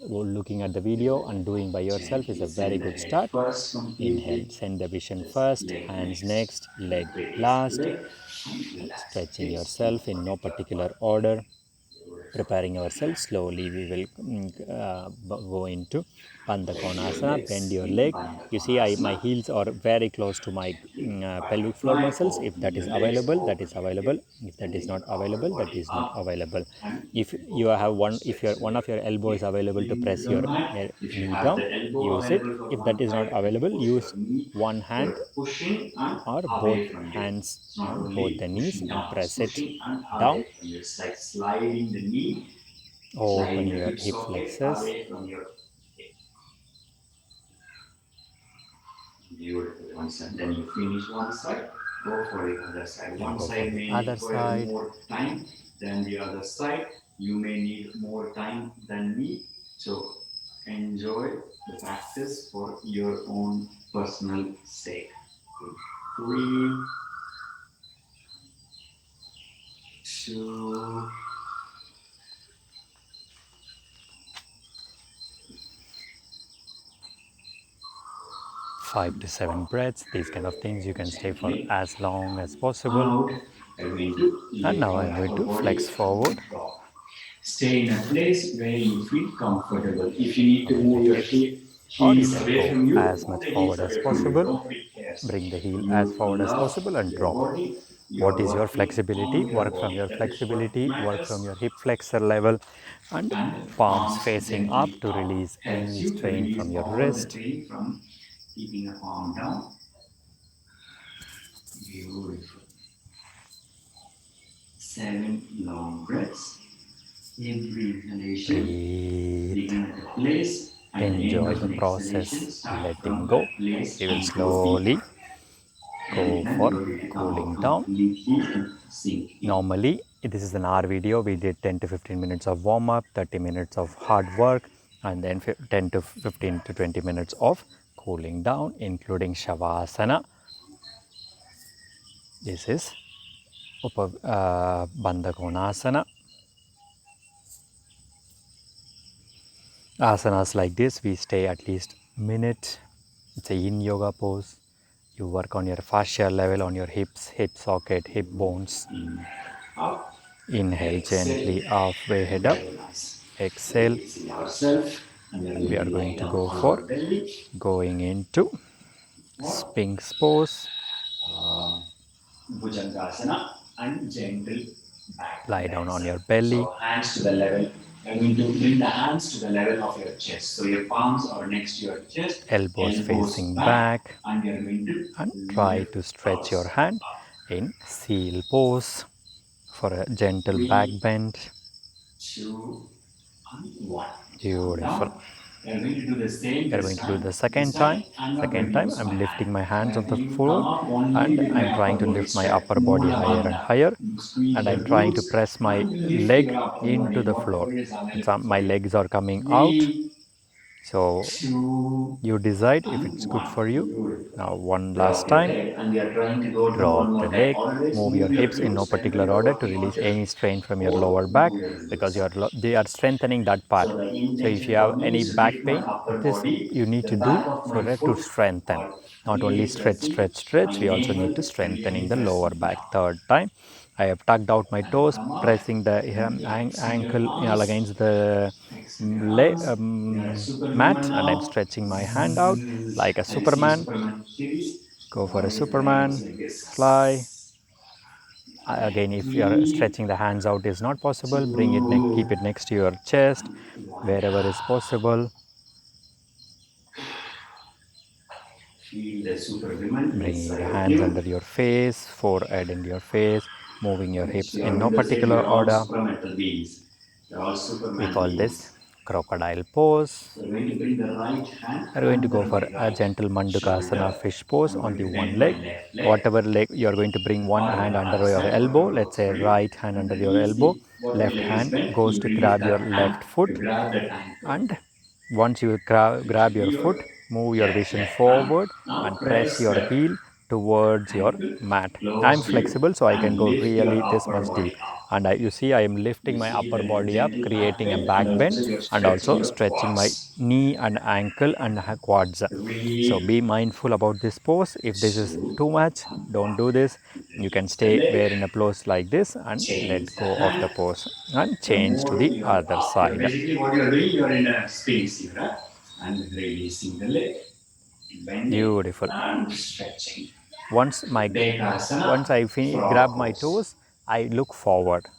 looking at the video and doing by yourself is a gently. very Send the good head start. first Inhale, completely. send the vision Just first, leg hands next. next, leg Raise last, leg and relax. stretching It's yourself in no particular order, preparing ourselves. Slowly we will go into Bandha Bend your Konasana. Bend legs your in leg. Bandha You see, my Konasana. heels are very close to my pelvic floor Try muscles. If opening that the is legs, available, that is open the hip, available. If that is sending not the upper available, that body is not up available. and you If can go you for have a one, if your stretch one leg. of your elbow is Hip available to in press the your mat. If you knee have down, the elbow use it. available for If that one is not side, you available, push your use knee. one hand You're pushing and or both away from you. hands It's not on both only the knees pushing and down, it's press it pushing and down, away from you. It's like sliding the knee, sliding opening the your hip hip socket flexors. away from your hip. Beautiful. Once and then you finish one side, go for the other side. Then One go for side the may other require side. more time than the other side. You may need more time than me. So enjoy the practice for your own personal sake. 3, 2, 5 to 7 breaths, these kind of things you can stay for gently as long as possible. out. I'm going to And lift now our I'm going upper to body flex forward. and drop. Stay in a place where you feel comfortable. If you need to Bring the move your hips, hip, or you heels can away go from you, as move much the heels forward as away from you. possible. Don't feel cares. Bring the heel as You forward as love possible and your drop. body. You What are is your working flexibility? on your Work from body. your That is what flexibility, work from matters. your hip flexor level, and And palms palms facing up gently to up release helps any you to strain release from your all the wrist. pain from keeping a palm down. Beautiful. 7 long breaths. Every inhalation Breathe. begin at a place. At the end Enjoy of the an process, exhalation, start letting from go. that place We will and proceed. slowly go And then for you're going to come out cooling down. completely and sink in. Normally, this is an hour video. We did 10 to 15 minutes of warm up, 30 minutes of hard work, and then 10 to 15 to 20 minutes of cooling down, including Shavasana. This is Bandha Konasana. Asanas like this, we stay at least minute. It's a yin yoga pose. You work on your fascia level, on your hips, hip socket, hip bones. In, up, Inhale exhale, gently, halfway and head up. relax. Exhale. Releasing ourselves, and we're We going are to going lie to down go on for our belly. going into For Sphinx pose. Bhujangasana and gentle back Lie down bends. on your belly. So hands to the level You're going to bring the hands to the level of your chest. So your palms are next to your chest, Elbows elbows facing back, back, and you're going to and try lift to stretch your torso hand up. in seal pose for a gentle back 3, bend. 2, and 1. Calm Beautiful. down. You're going to do the same We are this going to do time. the This second time, time. I'm not Second going to time, use I'm my hand. lifting my hands I'm off the going to come floor up only and with my I'm trying upper to body lift my strength. upper body Mula higher and bandha. higher, Squeeze and your I'm trying to glutes press my and lift leg your upper into body, the floor. whatever is And available some, for my you. legs are coming out. 3, So 2, you decide if and it's good 1. for you. Beautiful. Now one last Drop your time. head and we are trying to go down Drop one the more time. leg, Always move your move your hips in no glutes when we particular are order to working on release just any strain from your 4. lower back, Move your because glutes. they are strengthening that part. So the So if intention you have for me any is to back lift my pain, upper this body, you need the to do back of so my that to foot strengthen. are Not only really stretch, pressing, stretch, my stretch, we also need navel to strengthening really the lower pressing back. down. Third time, I have tucked out my And toes, come up, pressing the then extend your ankle arms, against the extend your arms. We are mat, Superwoman and I'm now. stretching my hand out like a Have you seen Superman. Superman series? Go He for a always bends Superman, like fly. this. Again, And if your 3, stretching the hands out is not possible, bring it 2, keep it next to your chest and 1. wherever is possible. Feel the Superwoman Bringing the inside of hands under you. your face, forehead and your face, moving your Next, hips we are in no going to say we particular are all order. supramental beings. We are all We Superman call this beings. crocodile pose. We're going to bring the right hand We are going to go under for my a right gentle Mandukasana shoulder. fish pose I'm on going the to one bend my leg. left leg. Whatever leg you are going to bring one hand Whatever under hand your style, elbow, whatever let's works say for you. right hand And under the your knees, elbow, if both the left leg is hand bent, goes you to release grab your that hand left foot, to grab that ankle. and once you grab your Literally foot, your move your left vision leg. Huh? forward Now and press press your the heel towards your ankle mat. I am close to you flexible, so I can and go lift really your this upper much deep. body up. And you see, I am lifting You my see upper there is a body up, gentle back creating a bend and back bend, also you're and stretching also your stretching my quads. knee and ankle and quads. So 3, be mindful about this pose. If this is 2, too much, and don't 1. do this. You can Release the stay leg, where in a pose like this and change let the go of the hand. pose and The change to more the you are other up, you're side. basically what you're doing, you're in a spinning here, huh? And releasing the leg, bending Beautiful. and stretching. Once my Bekasana, once I frog grab my pose. toes, I look forward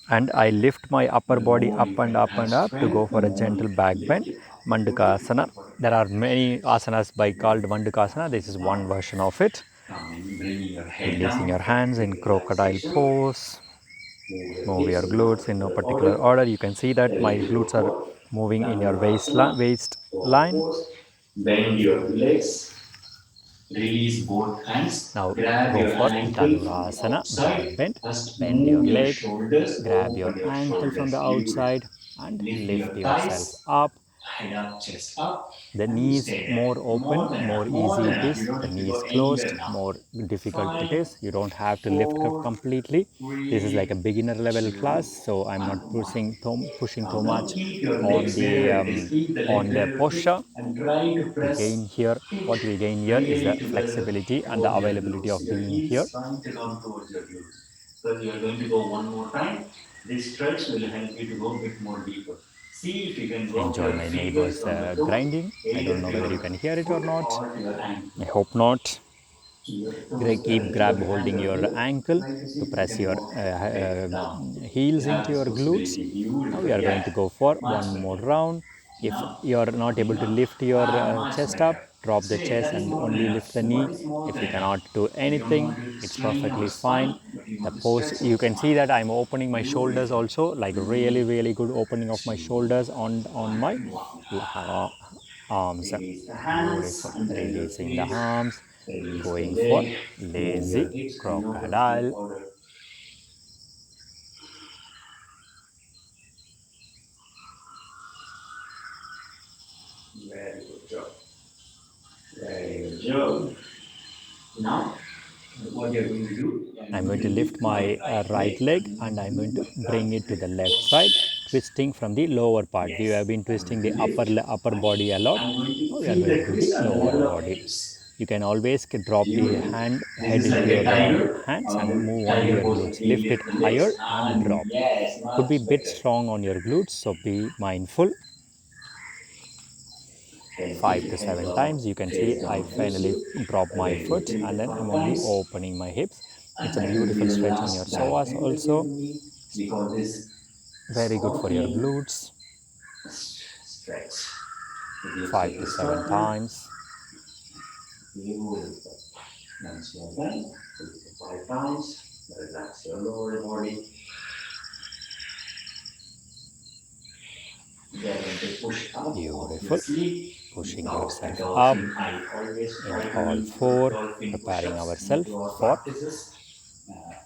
and I lift my upper The body more up you and can up have and up to go strength, the for a more you gentle can back lift bend. your upper body, Mandukasana. upper There are body. many asanas by called Mandukasana. This is one Now, version of it. coming, bringing your head Releasing down your for a hands in quick crocodile relaxation. pose. Move your Move your hips in no glutes in no particular particular order. order. You can see that Then my you go glutes are for moving in your Dhanurasana, waist frog line. pose. Bend your legs. Release both hands. Now Grab go your for ankle from the Dhanurasana, back outside. bend. Just Bend your move your leg, shoulders. grab your Open your ankle from the shoulders. outside Beautiful. and Lift lift your yourself thighs. up. Head up, chest up. The And you knees stay there. more More open, than more enough. More easy than it enough. You is. don't The have to go knees closed, anywhere now. more difficult it 5, is. You don't have to lift up 4, completely. This is like a 3, beginner level 2, class, so I'm not and 1. pushing Now too don't much keep your on legs the wherever it is. Keep the legs wherever it is posture. and try to We press gain here, it what we gain here is the really together flexibility and the toward your availability glutes. of Your being here. heels trying to come towards your glutes. So you are going to go one more time. This stretch will help you to go a bit more deeper. See if you can work Enjoy your my fingers neighbor's from the toes, grinding. I don't either know to whether you your can hear it or foot not. or to your I ankle. hope not. Your toes, Keep your holding hands are your here. ankle Try to see to if you press can your walk your head down. heels You have into this your glutes. possibility. Now we Beautiful. are going Yeah. to go for Much one more better. round. If Now, you are not able coming to up. lift your Much chest up, better. drop the Stay. chest That is and more than only enough. lift the What knee. is more If than you enough? cannot do You don't anything, want to it's strain our perfectly fine. spine, but you The want to pose, stretch you our can see spine. that I'm opening my shoulders Beautiful. also, like really, 3, really good opening of my 2, shoulders on my 1. arms. Release the hands Beautiful. and bend your Releasing the feet. arms, Release the going for leg. Move your lazy hips in no particular crocodile. order. Very good job. Very good job. Now, what you're going to do, I'm I'm going going to to lift lift my my right right leg leg and and I'm move going to my bring right it to leg the left side, forward. twisting from the lower part. We have Yes, been I'm going twisting the to lift upper my body a lot. I'm going to Now we are feel going the to do the twist at the lower level of body. hips. You can always drop the Beautiful. This head is into like a your tiger. hands and move only Tiger your pose glutes. again, Lift it lift the higher legs and and drop. yes, Could be much a bit better. strong on your glutes, so be mindful. Can keep 5 your to head 7 down, times you can see face I down helps finally you. drop my Again, foot repeat and it then I'm 5 only times. opening my hips. It's And a that will be beautiful the stretch on your last back psoas bend that you're also. doing because this Very good for your Softening glutes. stretch. Reduce 5 the to 7 disturbance. times. Beautiful. Once you are done, do it 5 times. Relax your lower body. Then to push up, Beautiful. obviously, Pushing without a yourself up dolphin. I always in try to all include 4, dolphin preparing push-ups ourselves into our for practices.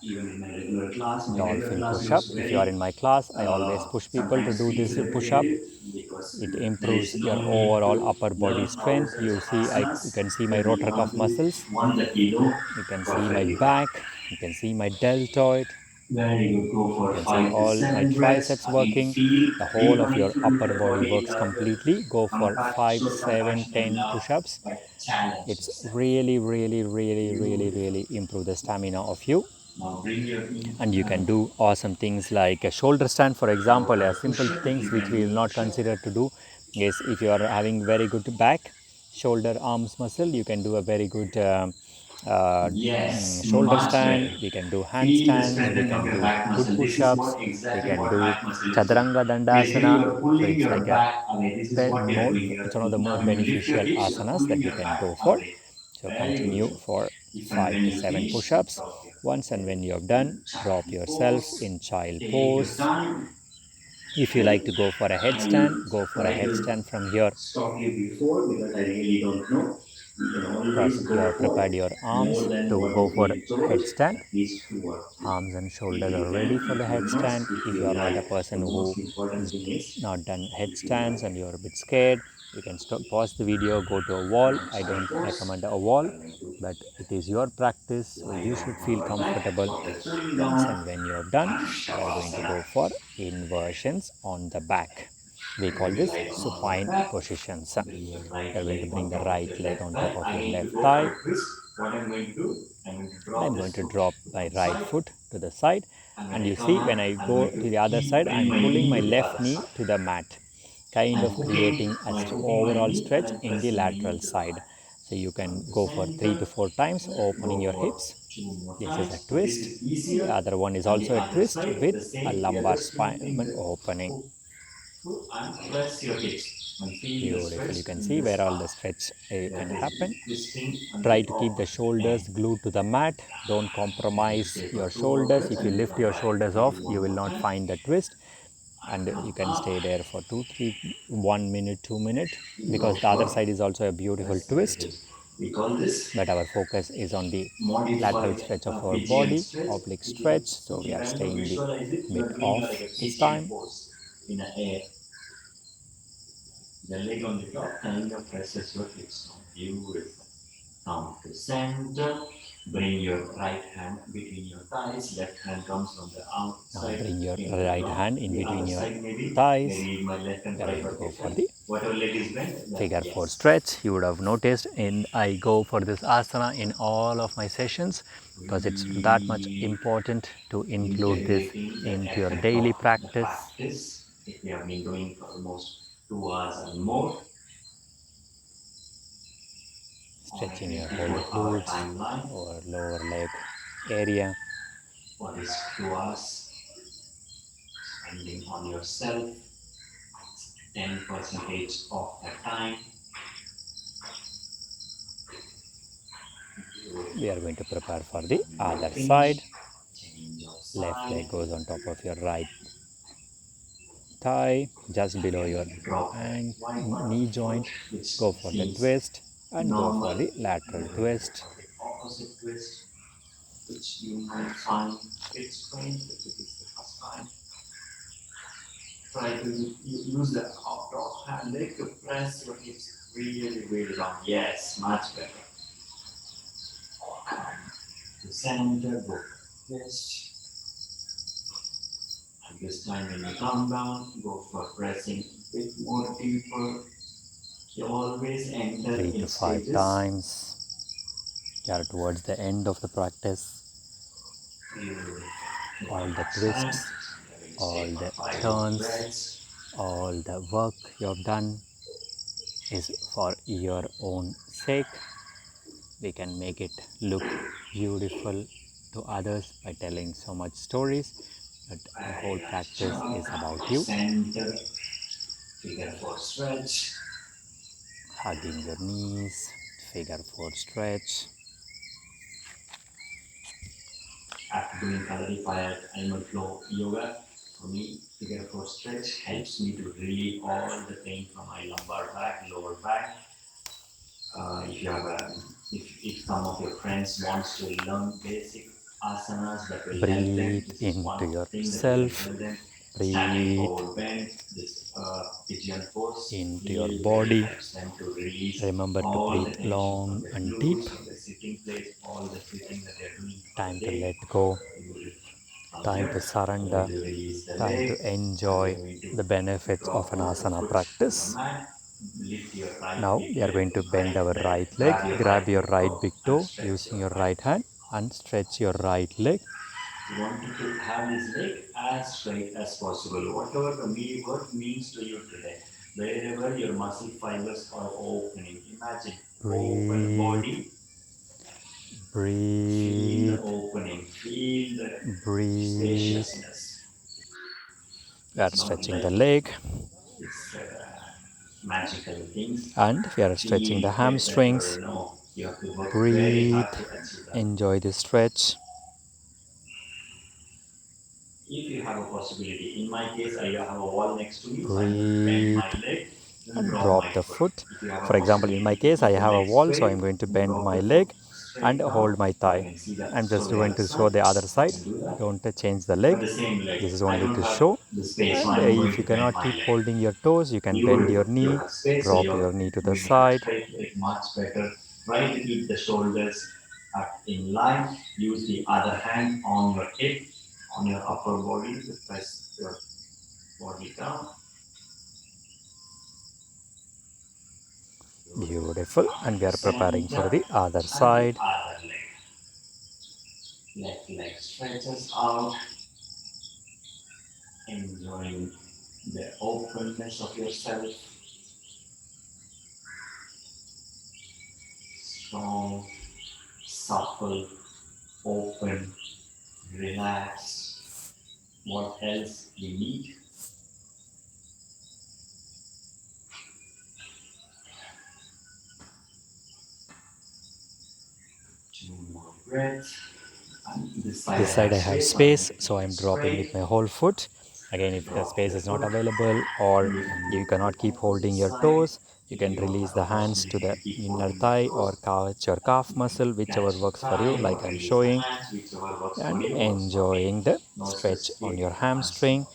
Even in my regular class, dolphin push-up. looks If you are in very my class, I always push people to sometimes do feels this push-up. repetitive because It there is improves your no need overall to upper body learn all strength. such You see, you asanas can see my when we rotor come cuff to muscles. one that we know You can see my perfectly well. back. You can see my deltoid. Very good. Go You for can see 5 to all my 7 breaths. triceps Again, working. feel The whole of your reconnecting with upper the body body, works love with completely. Go for 5, show 7, compassion and 10 love, push-ups. but challenge It's yourself. really, really, really, really, Beautiful. really improve the stamina of you. Now bring your And you can do awesome things like a shoulder stand, for go example. for A a simple push-up. things You which can we will do not consider to do is, if you are having very good back, shoulder, arms muscle, you can do a very good yes, shoulder much stand. better. We can do Feel the handstands, we strengthening of can your do back good muscle. This is push-ups, what we exactly can what do back muscle is doing. chaturanga Basically, dandasana. you are So pulling it's your like a back away. This is what you are more, doing. it's one of the more Now when you lift your beneficial hips, you are asanas that pulling we your can back go for. away. So Very good. continue for If and 5 when to you 7 finish, push-ups. drop your Once and when you have done, drop child yourself pose. in child Take your pose. time. If you like to go for a headstand, I go for a try to headstand from here. stop you before because I really don't know. You can always You go have for prepared your more arms than to what go is for being told, headstand. at least 2 or 3. Arms and If shoulders you are can, ready for the if you must, headstand. if If you you are not a like. The person who most important is thing is not done if you headstands like. and you're a bit scared, you can stop, pause the video, go to a wall. Now I child don't pose. recommend a wall, I'm going to but it is your practice, so lie you down should on feel our back comfortable. for the cooling Once down. and when you have done, we are going to Shavasana. go for inversions on the back. We call When we this lie down on our supine back, positions. bring your You are right going to leg bring on the top of right your leg left on top thigh. of your Again, to left go for thigh. a twist, what I'm going to do, I'm going to drop I'm this going to foot drop to my one right side. foot to the side, And when and I you come see, when up, I I'm go going to to the other side, bring I'm my pulling knee my to the left other knee side. to the mat, kind of creating a I'm hooking my overall knee and stretch I'm in the pressing my knee lateral to the side. mat. So you From can the go for 3 center, to 4 times, opening go your for hips. 2 more This is a times. This twist. is The easier. other one is And the also a other twist side, with the a same. We are lumbar just going to bring spine the opening. foot and press your hips and feel the Beautiful. stretch You can in see the where all spine. the stretch That can is happen. twisting and Try the to keep the off shoulders end. glued to the mat. Don't Then you compromise stay for your 2 more shoulders. breaths If you and you lift come your back. shoulders We off, do you one will more not time. find the twist, and you Come can up. stay there for 2 3 1 minute, 2 minute, You go because the other for side is also a beautiful press your twist. hips. We call this But our focus is on the lateral modified stretch of our pigeon body, stretch. oblique stretch. So If we you are try to staying the visualize it, you bit are doing off like a this pigeon time. pose in the air. The leg on the top kind of presses your hips down. Beautiful. Come to center. Bring your right hand between your thighs. Left hand comes from the Now outside bring your into the right ground. hand in The between other your side maybe. thighs. Maybe my left and We are right going to of go your for hand. the Whatever leg is bent, then figure 4 yes. stretch. You would have noticed, and I go for this asana in all of my sessions because it's that much Really important to include this integrating the into your effect daily of the practice. practice. If you have been doing for almost 2 hours and more, on a Stretching your whole 24-hour glutes timeline or lower leg area. for these 2 hours, spending on yourself 10% of the time. We are going to prepare for the And when you other finish, side. change of Left side leg goes on top of your right thigh, just below and your then drop the wide part of knee the foot, joint. which Go for the seems twist and go for normal. the lateral Then go twist. for the opposite twist, which you might find a bit strange if it is the first time. Try to use the top hand leg to press your hips really, really long. Yes, much better. To center, go for twist. And this time when you come down, go for pressing a bit more deeper. You always enter 3 in to 5 stages. times. We are towards the end of the practice. All the twists, all the turns, all the work you have done is for your own sake. We can make it look beautiful to others by telling so much stories. but the whole Relax practice jaw is about and you. center. Figure four stretch. Hugging your knees, figure four stretch. After doing Kalari animal flow yoga, for me, figure four stretch helps me to relieve all the pain from my lumbar back, lower back. If you have if some of your friends wants to learn basic asanas that will help them, Breathe this is one into of the things that will yourself. help them. Standing Breathe forward bend, this pigeon pose into your really body. helps them to release Remember to all the breathe tension from long their and deep. glutes, from the sitting place, all the sitting that they're doing for Time the to day. let go. From Time here, to you're going surrender. to release the Time to leg and enjoy you're going to the benefits of drop an both the asana foot on the practice. mat. Lift your right Now big we are leg going to to bend high, our then right leg. grab your Grab right your big right toe big and toe stretch using your your right right leg. hand and stretch your right leg. You want to have this leg as straight as possible. Whatever the word means to you today, wherever your muscle fibers are opening, imagine open Breathe, body, feel the breathe, opening, feel the breathe. spaciousness. We are It's not stretching the like leg it's magical things. and we are stretching Feel, the get better. hamstrings. No, you have to work very Breathe, hard to achieve that. enjoy the stretch. If you have a possibility, in my case, I have a wall next to me, so I'm going to bend Breathe my leg and and drop my drop the foot. foot. If you have a For example, in my possibility to case, I keep the have a leg wall, so I'm straight, going to bend drop my the foot leg and straight down. hold my You thigh. can see that. I'm just Show the going other to show side. the other You side. can do that. Don't change the But leg. the same leg. This is I only don't to have show. the space, so And I'm going if to you bend cannot my keep leg. holding your toes, you can bend your Beautiful. You knee, have space, so drop you're your knee to the doing a side. straight leg much better. Try to keep the shoulders in line. Use the other hand on your hip, on your upper body to press your body down. Beautiful. And we are preparing for Center the other and the side. other leg. Left leg stretches out, enjoying the openness of yourself. Strong, supple, open, relaxed. What else you need? Two more breaths. And this side This I side have I have space, so I'm going space, to so keep I'm it dropping straight. with my whole foot. Again, if the Drop space the is not foot. available or You can you move to the cannot keep opposite holding your side. toes, you If can you don't release have the a hands to possibility the to keep inner holding the thigh or toes, your calf you can muscle, whichever catch the works for you, thigh like or I'm release the showing, hands, whichever works for and you works for me. enjoying the No stretch on specific your answer. hamstring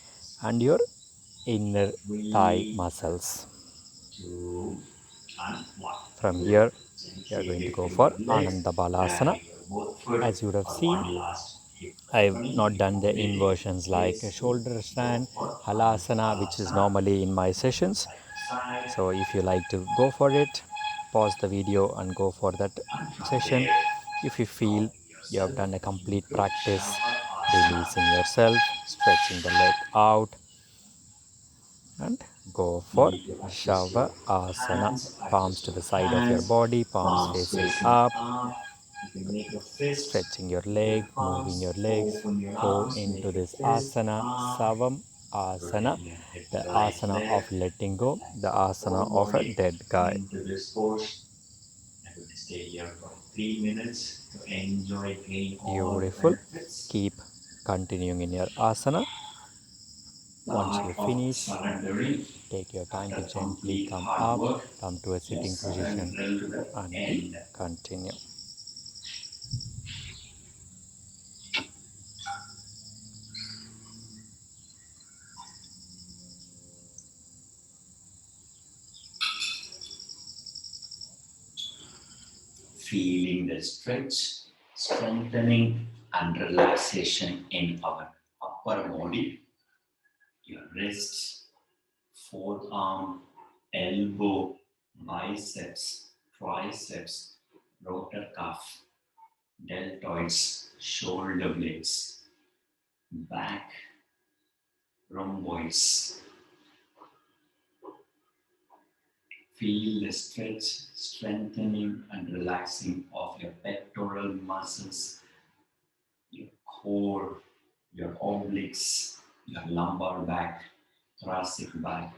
and your inner thigh 3, muscles. 2, and 1. From Good. here, we are Gently going to go lifting for your legs, Ananda Balasana. grabbing your both foot As you would have for seen, one last hip I've opening. not done the Complete it. inversions like a Space to shoulder go stand, for halasana, which is Balasana. normally in my sessions. Side to side. So if you like to go for it, pause the video and go for that And from session. there, If you feel drop you have yourself done a complete into practice, Shavasana. releasing yourself, stretching the leg out, and go for Need to adjust your Shava Asana. hands, Palms adjust to your the side of your hands, body, palms palms facing facing up, up. You can make a fist stretching your with your leg, moving your palms, legs. open your Go arms, into make a this fist, asana, palm, Savam Asana, rotating your head the to the right asana leg, of letting go, the relax your whole asana of a body dead guy. into this pose. I'm going to stay here for 3 minutes to enjoy, gain all the Beautiful. benefits. Keep continuing in your asana. The Once art you of finish, surrendering take your time after to gently complete come hard up, work. come to a Let's sitting position, surrender to the and we end. continue. Feeling the stretch, strengthening, and relaxation in our upper body, your wrists, forearm, elbow, biceps, triceps, rotor cuff, deltoids, shoulder blades, back, rhomboids. Feel the stretch, strengthening, and relaxing of your pectoral muscles, your core, your obliques, your lumbar back, thoracic back,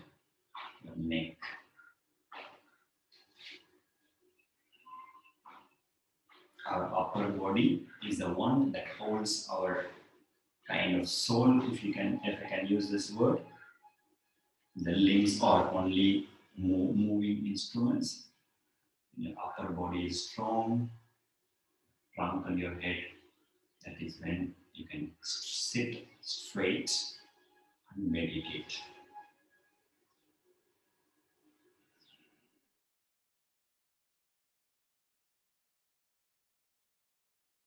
your neck. Our upper body is the one that holds our kind of soul, if I can use this word. The limbs are only moving instruments. Your upper body is strong, trunk on your head. That is when you can sit straight and meditate.